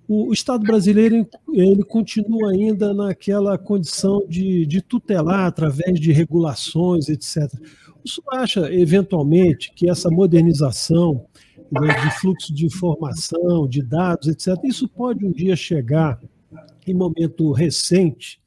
O Estado brasileiro ele continua ainda naquela condição de tutelar através de regulações, etc. O senhor acha, eventualmente, que essa modernização de fluxo de informação, de dados, etc., isso pode um dia chegar, em momento recente,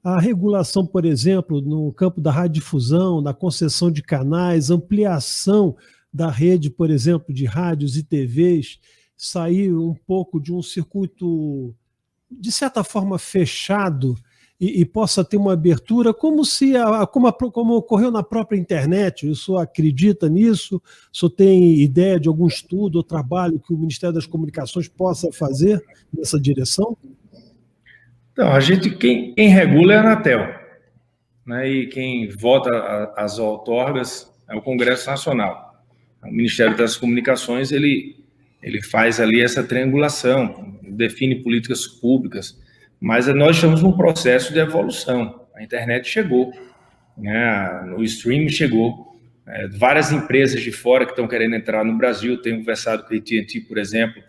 a regulação, por exemplo, no campo da radiodifusão, da concessão de canais, ampliação da rede, por exemplo, de rádios e TVs, sair um pouco de um circuito, de certa forma, fechado e possa ter uma abertura, como ocorreu na própria internet. O senhor acredita nisso? O senhor tem ideia de algum estudo ou trabalho que o Ministério das Comunicações possa fazer nessa direção? Então, quem regula é a Anatel, né? E quem vota as outorgas é o Congresso Nacional. O Ministério das Comunicações, ele faz ali essa triangulação, define políticas públicas, mas nós estamos num processo de evolução. A internet chegou, né? O streaming chegou, várias empresas de fora que estão querendo entrar no Brasil. Tenho conversado com a AT&T, por exemplo,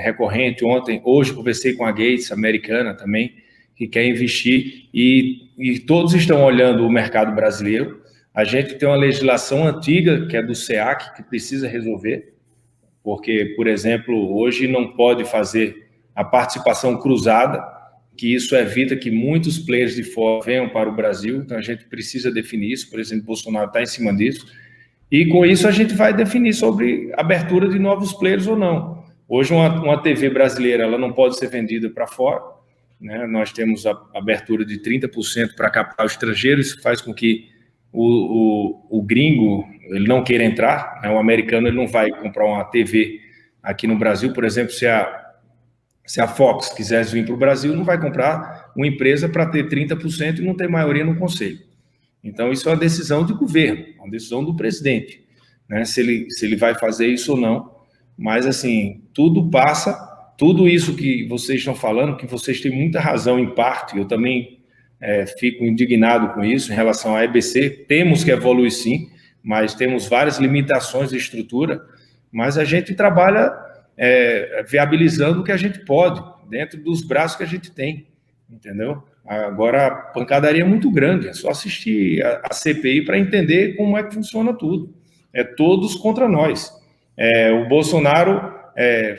recorrente ontem. Hoje conversei com a Gates, americana também, que quer investir, e todos estão olhando o mercado brasileiro. A gente tem uma legislação antiga, que é do SEAC, que precisa resolver, porque, por exemplo, hoje não pode fazer a participação cruzada, que isso evita que muitos players de fora venham para o Brasil. Então a gente precisa definir isso. O presidente Bolsonaro está em cima disso, e com isso a gente vai definir sobre abertura de novos players ou não. Hoje uma TV brasileira, ela não pode ser vendida para fora, né? Nós temos a abertura de 30% para capital estrangeiro. Isso faz com que o gringo ele não queira entrar, né? O americano ele não vai comprar uma TV aqui no Brasil. Por exemplo, se a Fox quisesse vir para o Brasil, não vai comprar uma empresa para ter 30% e não ter maioria no conselho. Então, isso é uma decisão de governo, uma decisão do presidente, né? Se ele vai fazer isso ou não. Mas, assim, tudo isso que vocês estão falando, que vocês têm muita razão em parte, eu também fico indignado com isso em relação à EBC. Temos que evoluir sim, mas temos várias limitações de estrutura, mas a gente trabalha viabilizando o que a gente pode, dentro dos braços que a gente tem, entendeu? Agora, a pancadaria é muito grande, é só assistir a CPI para entender como é que funciona tudo. É todos contra nós. O Bolsonaro,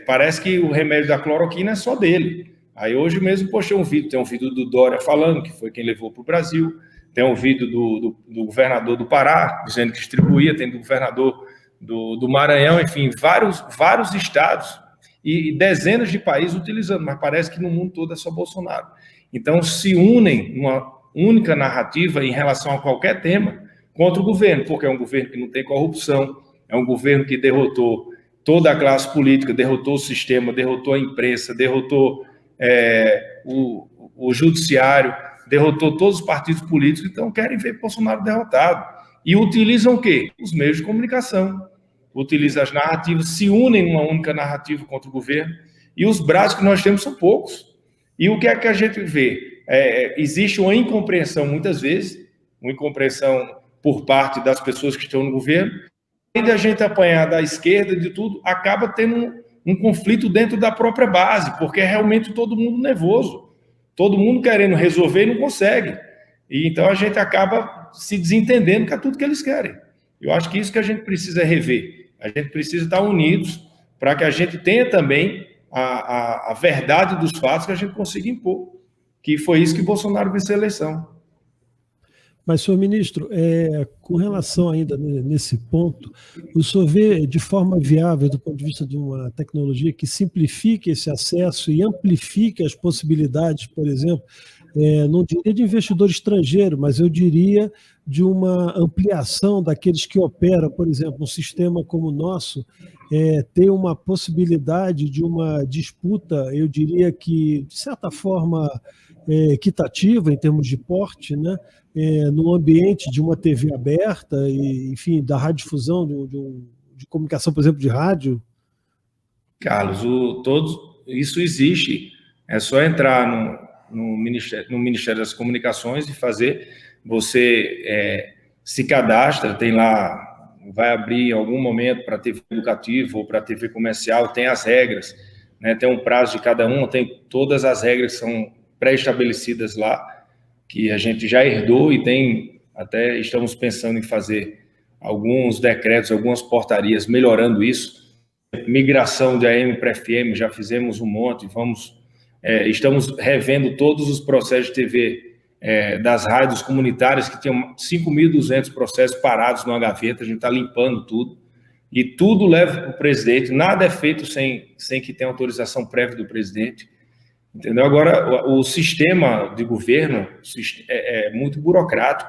parece que o remédio da cloroquina é só dele. Aí hoje mesmo postei um vídeo, tem um vídeo do Dória falando, que foi quem levou para o Brasil, tem um vídeo do governador do Pará, dizendo que distribuía, tem do governador do Maranhão, enfim, vários estados e dezenas de países utilizando, mas parece que no mundo todo é só Bolsonaro. Então, se unem numa única narrativa em relação a qualquer tema contra o governo, porque é um governo que não tem corrupção, é um governo que derrotou toda a classe política, derrotou o sistema, derrotou a imprensa, derrotou o judiciário, derrotou todos os partidos políticos, então querem ver Bolsonaro derrotado. E utilizam o quê? Os meios de comunicação. Utilizam as narrativas, se unem numa única narrativa contra o governo, e os braços que nós temos são poucos. E o que é que a gente vê? Existe uma incompreensão, muitas vezes, uma incompreensão por parte das pessoas que estão no governo, além de a gente apanhar da esquerda, de tudo, acaba tendo um conflito dentro da própria base, porque é realmente todo mundo nervoso, todo mundo querendo resolver e não consegue. E então a gente acaba se desentendendo com tudo que eles querem. Eu acho que isso que a gente precisa rever. A gente precisa estar unidos para que a gente tenha também a verdade dos fatos que a gente consiga impor, que foi isso que Bolsonaro venceu a eleição. Mas, senhor ministro, com relação ainda nesse ponto, o senhor vê de forma viável, do ponto de vista de uma tecnologia que simplifique esse acesso e amplifique as possibilidades, por exemplo, não diria de investidor estrangeiro, mas eu diria de uma ampliação daqueles que operam, por exemplo, um sistema como o nosso, ter uma possibilidade de uma disputa, eu diria que, de certa forma, equitativa em termos de porte, né? No ambiente de uma TV aberta, e, enfim, da radiodifusão, de comunicação, por exemplo, de rádio? Carlos, isso existe. É só entrar no Ministério das Comunicações e fazer. Você se cadastra, tem lá, vai abrir em algum momento para TV educativa ou para TV comercial, tem as regras, né? Tem um prazo de cada uma, tem todas as regras que são pré-estabelecidas lá, que a gente já herdou e até estamos pensando em fazer alguns decretos, algumas portarias melhorando isso. Migração de AM para FM, já fizemos um monte, estamos revendo todos os processos de TV das rádios comunitárias, que tinham 5.200 processos parados numa gaveta, a gente está limpando tudo, e tudo leva para o presidente, nada é feito sem que tenha autorização prévia do presidente. Entendeu? Agora, o sistema de governo é muito burocrático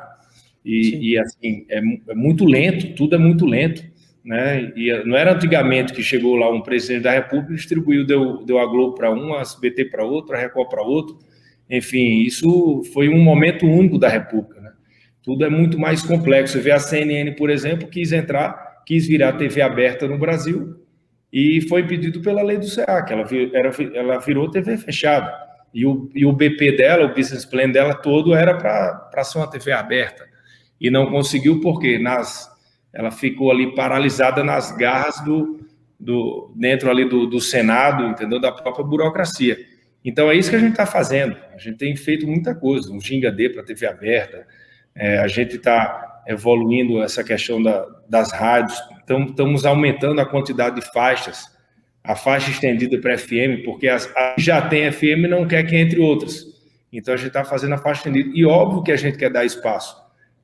e assim, é muito lento, tudo é muito lento, né? E não era antigamente que chegou lá um presidente da República e distribuiu, deu a Globo para um, a SBT para outro, a Record para outro. Enfim, isso foi um momento único da República, né? Tudo é muito mais complexo. Você vê a CNN, por exemplo, quis virar TV aberta no Brasil, e foi impedido pela lei do CA, que ela virou TV fechada. E o BP dela, o business plan dela todo era para ser uma TV aberta. E não conseguiu porque ela ficou ali paralisada nas garras dentro ali do Senado, entendeu? Da própria burocracia. Então é isso que a gente está fazendo. A gente tem feito muita coisa, um Ginga D para TV aberta, a gente está evoluindo essa questão das rádios, estamos aumentando a quantidade de faixas, a faixa estendida para FM, porque já tem FM e não quer que entre outras. Então a gente está fazendo a faixa estendida. E óbvio que a gente quer dar espaço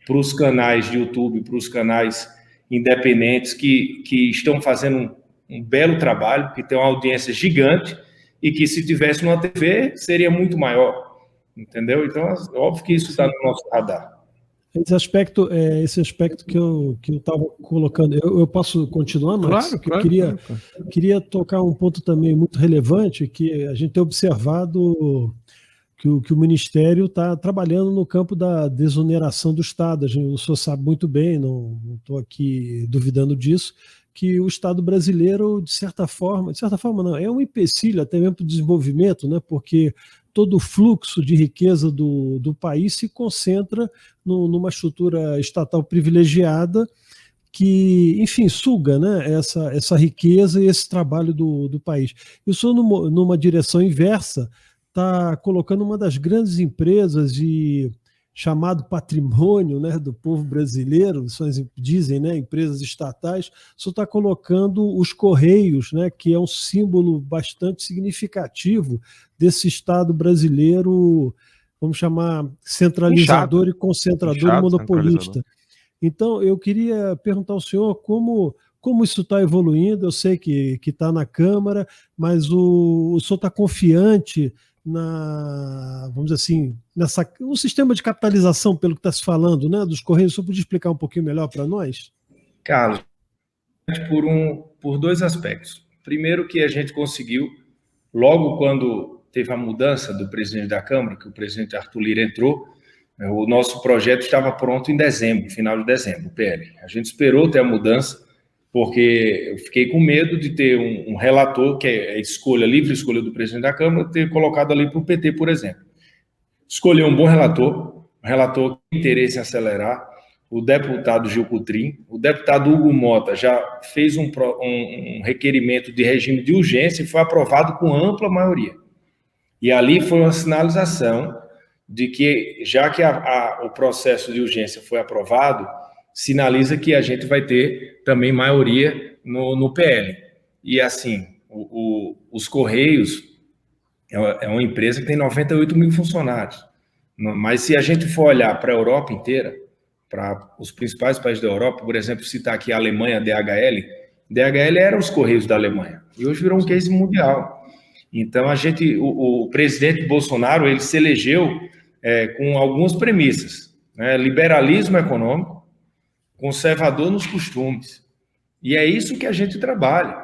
para os canais de YouTube, para os canais independentes que estão fazendo um belo trabalho, que tem uma audiência gigante e que se tivesse numa TV seria muito maior. Entendeu? Então, óbvio que isso está no nosso radar. Esse aspecto que eu estava colocando, eu posso continuar, Max? Claro, Eu queria tocar um ponto também muito relevante, que a gente tem observado que o Ministério está trabalhando no campo da desoneração do Estado. O senhor sabe muito bem, não estou aqui duvidando disso, que o Estado brasileiro, de certa forma não, é um empecilho até mesmo para o desenvolvimento, né? Porque todo o fluxo de riqueza do país se concentra numa estrutura estatal privilegiada que, enfim, suga, né, essa riqueza e esse trabalho do país. E o senhor, numa direção inversa, está colocando uma das grandes empresas e chamado patrimônio, né, do povo brasileiro, dizem, né, empresas estatais, o senhor está colocando os Correios, né, que é um símbolo bastante significativo desse Estado brasileiro, vamos chamar centralizador e concentrador e monopolista. Então, eu queria perguntar ao senhor como isso está evoluindo. Eu sei que está na Câmara, mas o senhor está confiante vamos dizer assim, no sistema de capitalização, pelo que está se falando, né, dos Correios. O senhor podia explicar um pouquinho melhor para nós? Carlos, por dois aspectos. Primeiro, que a gente conseguiu, logo quando teve a mudança do presidente da Câmara, que o presidente Arthur Lira entrou, o nosso projeto estava pronto em dezembro, final de dezembro, o PL. A gente esperou ter a mudança, porque eu fiquei com medo de ter um relator, que é livre escolha do presidente da Câmara, ter colocado ali para o PT, por exemplo. Escolheu um bom relator, um relator que tem interesse em acelerar, o deputado Gil Cutrim. O deputado Hugo Mota já fez um requerimento de regime de urgência e foi aprovado com ampla maioria. E ali foi uma sinalização de que, já que o processo de urgência foi aprovado, sinaliza que a gente vai ter também maioria no PL. E assim, os Correios é uma empresa que tem 98 mil funcionários. Mas se a gente for olhar para a Europa inteira, para os principais países da Europa, por exemplo, citar aqui a Alemanha, a DHL era os Correios da Alemanha, e hoje virou um case mundial. Então, o presidente Bolsonaro, ele se elegeu com algumas premissas, né? Liberalismo econômico, conservador nos costumes. E é isso que a gente trabalha.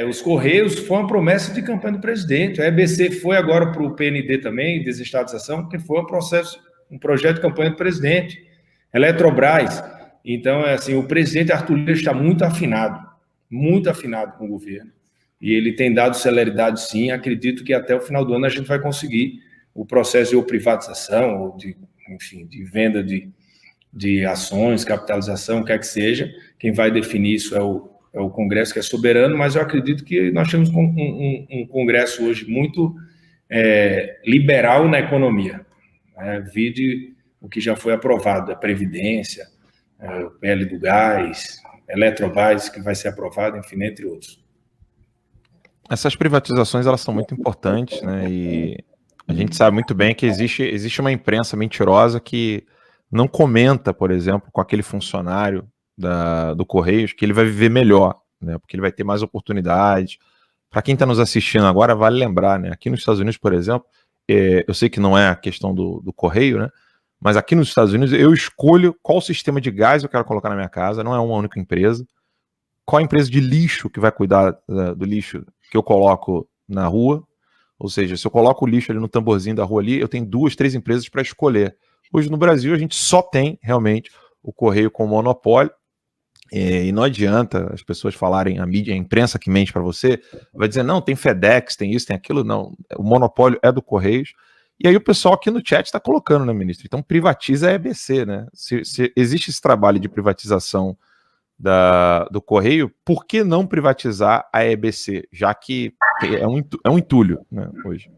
Os Correios foi uma promessa de campanha do presidente. A EBC foi agora para o PND também, desestatização, que foi um projeto de campanha do presidente. Eletrobras. Então, assim, o presidente Arthur Lira está muito afinado com o governo. E ele tem dado celeridade, sim. Acredito que até o final do ano a gente vai conseguir o processo de privatização, ou de venda de ações, capitalização, quer que seja. Quem vai definir isso é o Congresso, que é soberano, mas eu acredito que nós temos um Congresso hoje muito liberal na economia. Vide o que já foi aprovado, a Previdência, o PL do Gás, Eletrobras, que vai ser aprovado, enfim, entre outros. Essas privatizações, elas são muito importantes, né? E a gente sabe muito bem que existe uma imprensa mentirosa que não comenta, por exemplo, com aquele funcionário do Correios que ele vai viver melhor, né? Porque ele vai ter mais oportunidades. Para quem está nos assistindo agora, vale lembrar, né? Aqui nos Estados Unidos, por exemplo, eu sei que não é a questão do Correio, né? Mas aqui nos Estados Unidos eu escolho qual sistema de gás eu quero colocar na minha casa, não é uma única empresa. Qual a empresa de lixo que vai cuidar do lixo que eu coloco na rua? Ou seja, se eu coloco o lixo ali no tamborzinho da rua ali, eu tenho 2, 3 empresas para escolher. Hoje no Brasil a gente só tem realmente o Correio como monopólio, e não adianta as pessoas falarem, a mídia, a imprensa que mente para você, vai dizer, não, tem FedEx, tem isso, tem aquilo, não. O monopólio é do Correios. E aí o pessoal aqui no chat está colocando, né, ministro? Então privatiza a EBC, né? Se existe esse trabalho de privatização do Correio, por que não privatizar a EBC? Já que é um entulho, né, hoje.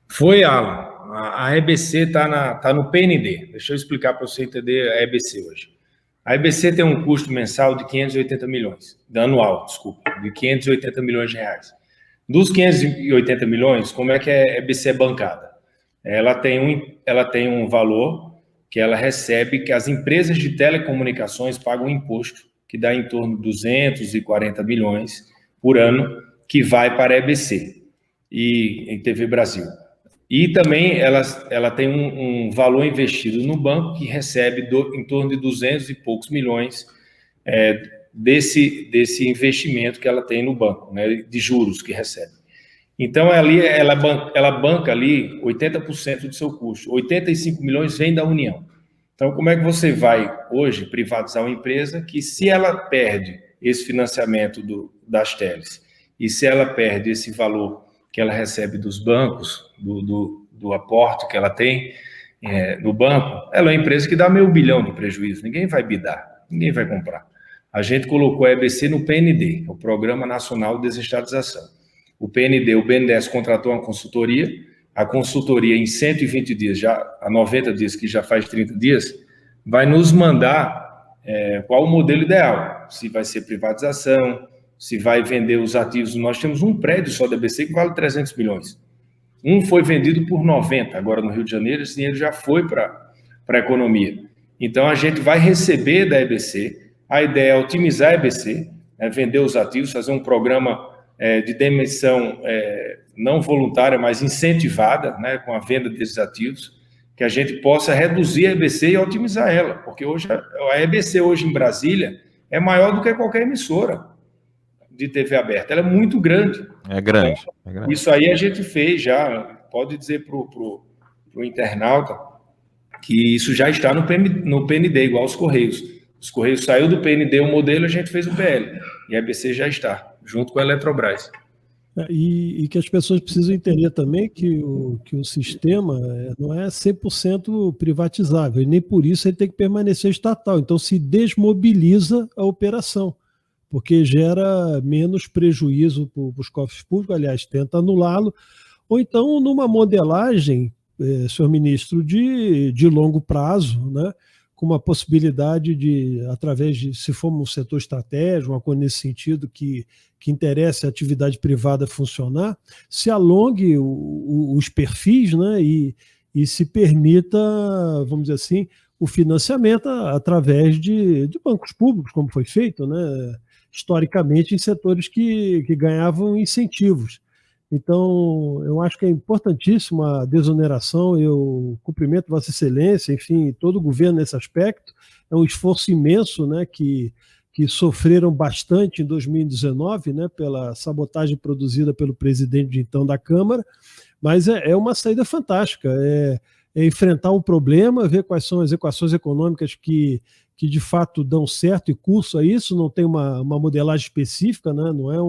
Foi, Alan. A EBC está no PND. Deixa eu explicar para você entender a EBC hoje. A EBC tem um custo mensal de 580 milhões, anual, desculpa, de 580 milhões de reais. Dos 580 milhões, como é que a EBC é bancada? Ela tem um valor que ela recebe, que as empresas de telecomunicações pagam um imposto, que dá em torno de 240 milhões por ano, que vai para a EBC e em TV Brasil. E também ela tem um valor investido no banco, que recebe em torno de 200 e poucos milhões desse investimento que ela tem no banco, né, de juros que recebe. Então, ali ela banca ali 80% do seu custo. 85 milhões vem da União. Então, como é que você vai, hoje, privatizar uma empresa que, se ela perde esse financiamento das teles, e se ela perde esse valor que ela recebe dos bancos, do aporte que ela tem no banco, ela é uma empresa que dá $500 milhão de prejuízo. Ninguém vai bidar, ninguém vai comprar. A gente colocou a EBC no PND, o Programa Nacional de Desestatização. O PND, o BNDES contratou uma consultoria, a consultoria em 120 dias, já há 90 dias, que já faz 30 dias, vai nos mandar qual o modelo ideal, se vai ser privatização, se vai vender os ativos. Nós temos um prédio só da EBC que vale 300 milhões. Um foi vendido por 90, agora no Rio de Janeiro, esse dinheiro já foi para a economia. Então, a gente vai receber da EBC, a ideia é otimizar a EBC, vender os ativos, fazer um programa de demissão não voluntária, mas incentivada, com a venda desses ativos, que a gente possa reduzir a EBC e otimizar ela, porque hoje a EBC hoje em Brasília é maior do que qualquer emissora de TV aberta, ela é muito grande. É grande. Isso aí a gente fez já, pode dizer para o internauta que isso já está no PND, igual os Correios. Os Correios saiu do PND o modelo, a gente fez o PL, e a EBC já está, junto com a Eletrobras. E que as pessoas precisam entender também que o sistema não é 100% privatizável, e nem por isso ele tem que permanecer estatal. Então se desmobiliza a operação, porque gera menos prejuízo para os cofres públicos, aliás, tenta anulá-lo, ou então numa modelagem, senhor ministro, de longo prazo, né, com uma possibilidade de, através de, se for um setor estratégico, uma coisa nesse sentido que interesse a atividade privada funcionar, se alongue os perfis, né, e se permita, vamos dizer assim, o financiamento através de bancos públicos, como foi feito, né, historicamente em setores que ganhavam incentivos. Então, eu acho que é importantíssima a desoneração, eu cumprimento Vossa Excelência, enfim, todo o governo nesse aspecto, é um esforço imenso, né, que sofreram bastante em 2019, né, pela sabotagem produzida pelo presidente de então da Câmara, mas é uma saída fantástica, é enfrentar o problema, ver quais são as equações econômicas que de fato dão certo e curso a isso, não tem uma modelagem específica, né, não é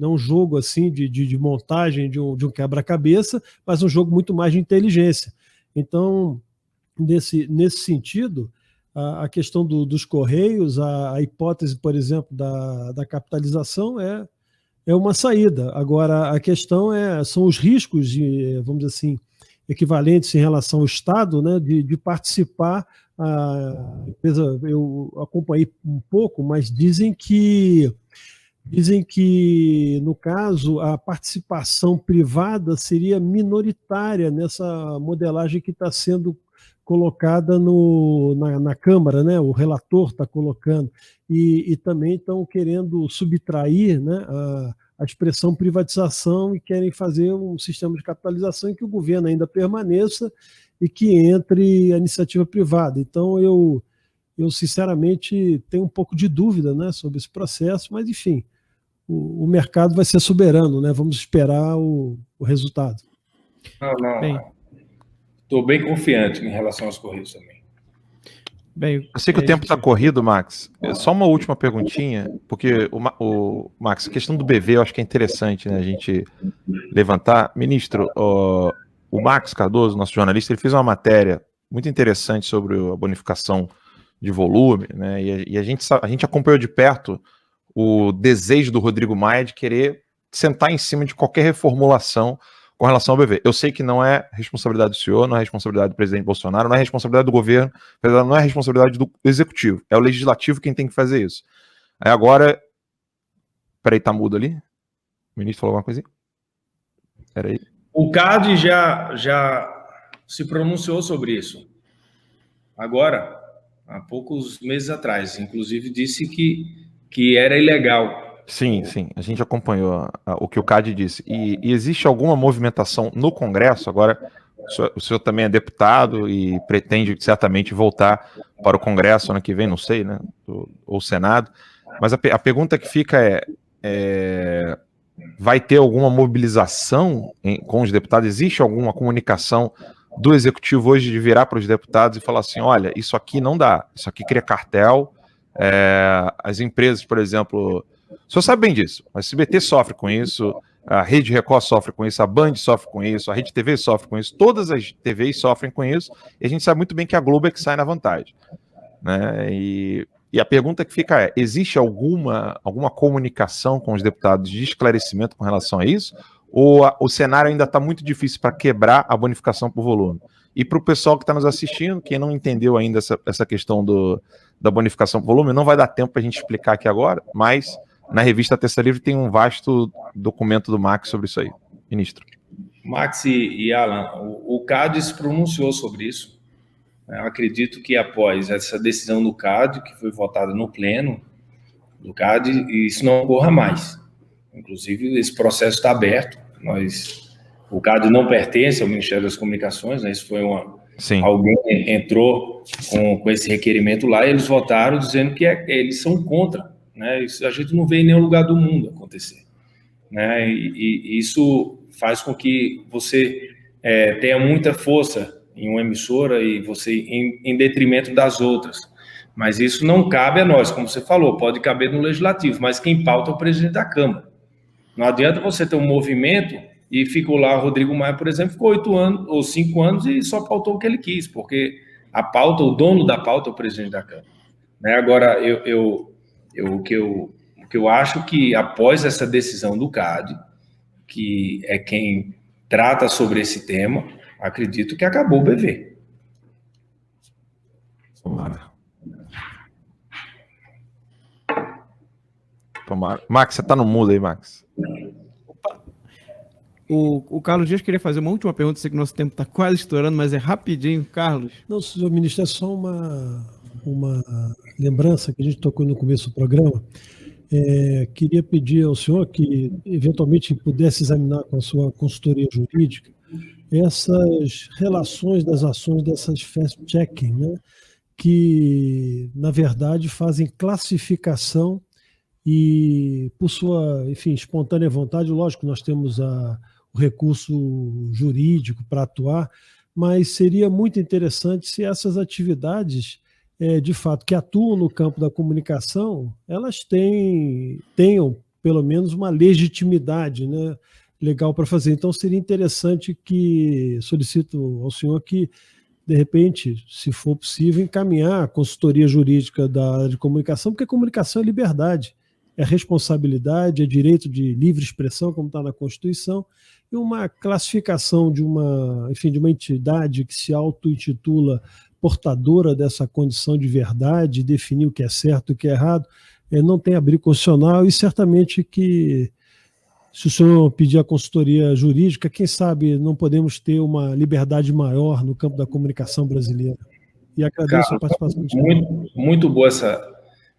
um jogo assim de montagem de um quebra-cabeça, mas um jogo muito mais de inteligência. Então, nesse sentido, a questão dos Correios, a hipótese, por exemplo, da capitalização é uma saída. Agora, a questão são os riscos, vamos dizer assim, equivalentes em relação ao Estado, né, de participar. A empresa, eu acompanhei um pouco, mas dizem que, no caso, a participação privada seria minoritária nessa modelagem que está sendo colocada na Câmara, né? O relator está colocando, e também estão querendo subtrair, né, a expressão privatização e querem fazer um sistema de capitalização em que o governo ainda permaneça e que entre a iniciativa privada. Então, eu sinceramente tenho um pouco de dúvida, né, sobre esse processo, mas, enfim, o mercado vai ser soberano, né? Vamos esperar o resultado. Não. Estou bem confiante em relação aos Correios também. Bem, eu sei que o tempo está corrido, Max. Só uma última perguntinha, porque Max, a questão do BV eu acho que é interessante, né, a gente levantar. Ministro, o Max Cardoso, nosso jornalista, ele fez uma matéria muito interessante sobre a bonificação de volume, né, e a gente acompanhou de perto o desejo do Rodrigo Maia de querer sentar em cima de qualquer reformulação com relação ao BV. Eu sei que não é responsabilidade do senhor, não é responsabilidade do presidente Bolsonaro, não é responsabilidade do governo, não é responsabilidade do executivo, é o legislativo quem tem que fazer isso. Aí agora, peraí, tá mudo ali? O ministro falou alguma coisinha? Peraí. O CAD já se pronunciou sobre isso. Agora, há poucos meses atrás, inclusive disse que era ilegal. Sim, a gente acompanhou o que o CAD disse. E existe alguma movimentação no Congresso? Agora, o senhor também é deputado e pretende certamente voltar para o Congresso ano que vem, não sei, né? Ou Senado. Mas a pergunta que fica vai ter alguma mobilização com os deputados? Existe alguma comunicação do Executivo hoje de virar para os deputados e falar assim, olha, isso aqui não dá, isso aqui cria cartel, as empresas, por exemplo... O senhor sabe bem disso, a SBT sofre com isso, a Rede Record sofre com isso, a Band sofre com isso, a Rede TV sofre com isso, todas as TVs sofrem com isso, e a gente sabe muito bem que a Globo é que sai na vantagem, né? E a pergunta que fica existe alguma comunicação com os deputados de esclarecimento com relação a isso? ou o cenário ainda está muito difícil para quebrar a bonificação por volume? E para o pessoal que está nos assistindo, quem não entendeu ainda essa questão da bonificação por volume, não vai dar tempo para a gente explicar aqui agora, mas na revista Terça Livre tem um vasto documento do Max sobre isso aí. Ministro. Max e Alan, o CAD se pronunciou sobre isso. Eu acredito que após essa decisão do CAD, que foi votada no pleno do CAD, isso não ocorra mais. Inclusive, esse processo está aberto. O CAD não pertence ao Ministério das Comunicações, né? Isso foi alguém entrou com esse requerimento lá e eles votaram dizendo que eles são contra, né? Isso a gente não vê em nenhum lugar do mundo acontecer, né? E isso faz com que você tenha muita força em uma emissora e você em detrimento das outras. Mas isso não cabe a nós, como você falou, pode caber no Legislativo, mas quem pauta é o presidente da Câmara. Não adianta você ter um movimento e ficou lá, o Rodrigo Maia, por exemplo, ficou 8 anos ou 5 anos e só pautou o que ele quis, porque a pauta, o dono da pauta é o presidente da Câmara. Né? Agora, o que eu acho que após essa decisão do CAD, que é quem trata sobre esse tema, acredito que acabou o BV. Tomara. Max, você está no mudo aí, Max. O Carlos Dias queria fazer uma última pergunta, sei que o nosso tempo está quase estourando, mas é rapidinho, Carlos. Não, senhor ministro, é só uma lembrança que a gente tocou no começo do programa. Queria pedir ao senhor que, eventualmente, pudesse examinar com a sua consultoria jurídica essas relações das ações dessas fast-checking, né, que, na verdade, fazem classificação e, por sua, enfim, espontânea vontade, lógico, nós temos o recurso jurídico para atuar, mas seria muito interessante se essas atividades, de fato, que atuam no campo da comunicação, elas tenham, pelo menos, uma legitimidade, né, legal para fazer. Então, seria interessante que, solicito ao senhor que, de repente, se for possível, encaminhar a consultoria jurídica da área de comunicação, porque comunicação é liberdade, é responsabilidade, é direito de livre expressão, como está na Constituição, e uma classificação de uma entidade que se auto-intitula portadora dessa condição de verdade, definir o que é certo e o que é errado, não tem abrigo constitucional, e certamente que, se o senhor pedir a consultoria jurídica, quem sabe não podemos ter uma liberdade maior no campo da comunicação brasileira. E agradeço a participação. Muito boa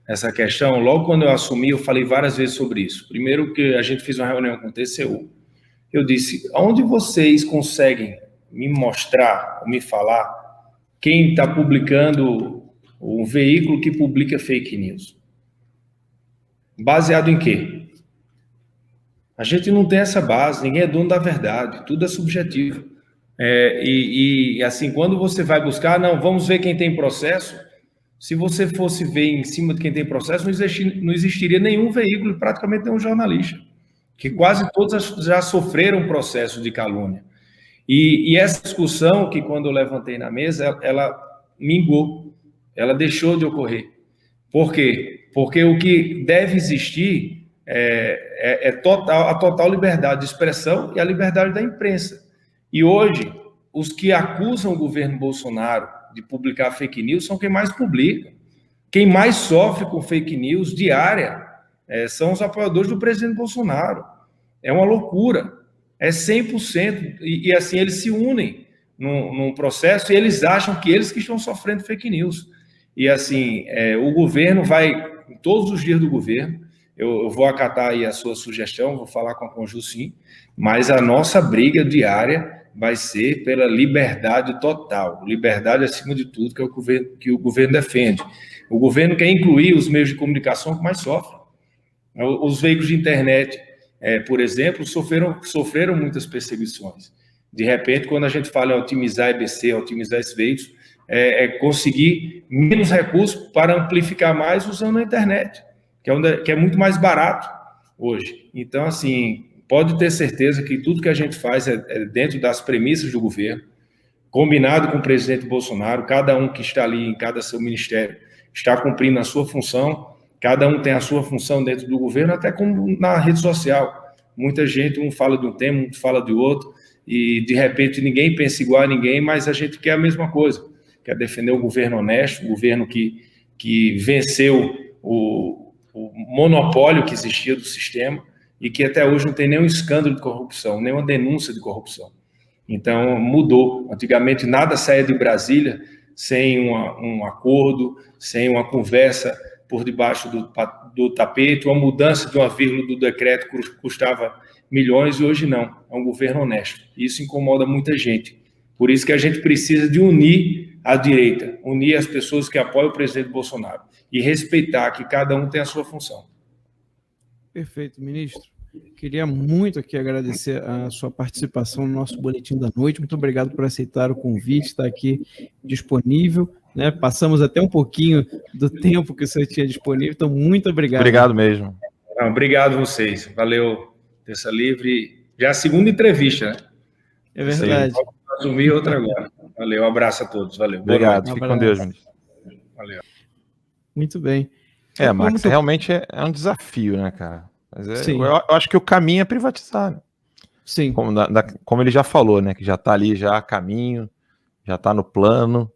essa questão. Logo quando eu assumi, eu falei várias vezes sobre isso. Primeiro que a gente fez uma reunião com o TCU. Eu disse, onde vocês conseguem me mostrar, me falar, quem está publicando um veículo que publica fake news? Baseado em quê? A gente não tem essa base, ninguém é dono da verdade, tudo é subjetivo. Assim, quando você vai buscar, não, vamos ver quem tem processo. Se você fosse ver em cima de quem tem processo, não existiria nenhum veículo, praticamente nenhum jornalista, que quase todos já sofreram processo de calúnia. E essa discussão, que quando eu levantei na mesa, ela mingou, ela deixou de ocorrer. Por quê? Porque o que deve existir a total liberdade de expressão e a liberdade da imprensa. E hoje, os que acusam o governo Bolsonaro de publicar fake news são quem mais publica. Quem mais sofre com fake news diária são os apoiadores do presidente Bolsonaro. É uma loucura. É 100%. E assim, eles se unem num processo e eles acham que eles que estão sofrendo fake news. E assim, o governo vai, todos os dias do governo, eu vou acatar aí a sua sugestão, vou falar com a Conjur sim, mas a nossa briga diária vai ser pela liberdade total, liberdade acima de tudo, que o governo defende. O governo quer incluir os meios de comunicação que mais sofrem. Os veículos de internet, por exemplo, sofreram muitas perseguições. De repente, quando a gente fala em otimizar EBC, otimizar esses veículos, conseguir menos recursos para amplificar mais usando a internet, que é muito mais barato hoje. Então, assim, pode ter certeza que tudo que a gente faz é dentro das premissas do governo, combinado com o presidente Bolsonaro, cada um que está ali em cada seu ministério está cumprindo a sua função, cada um tem a sua função dentro do governo, até como na rede social. muita gente, um fala de um tema, um fala de outro, e de repente ninguém pensa igual a ninguém, mas a gente quer a mesma coisa, quer defender um governo honesto, um governo que venceu o monopólio que existia do sistema e que até hoje não tem nenhum escândalo de corrupção, nenhuma denúncia de corrupção. Então, mudou. Antigamente, nada saía de Brasília sem um acordo, sem uma conversa por debaixo do tapete, uma mudança de uma vírgula do decreto custava milhões e hoje não. É um governo honesto. Isso incomoda muita gente. Por isso que a gente precisa de unir a direita, unir as pessoas que apoiam o presidente Bolsonaro e respeitar que cada um tem a sua função. Perfeito, ministro. Queria muito aqui agradecer a sua participação no nosso Boletim da Noite. Muito obrigado por aceitar o convite, estar aqui disponível, né? Passamos até um pouquinho do tempo que o senhor tinha disponível, então muito obrigado. Obrigado mesmo. Não, obrigado a vocês. Valeu, Terça Livre. Já é a segunda entrevista, né? É verdade. Assumir outra agora. Valeu, um abraço a todos. Valeu. Obrigado. Fique com Deus, ministro. Valeu. Muito bem. Max, realmente é um desafio, né, cara? Mas eu acho que o caminho é privatizar, né? Sim. Como ele já falou, né? Que já está ali já a caminho, já está no plano.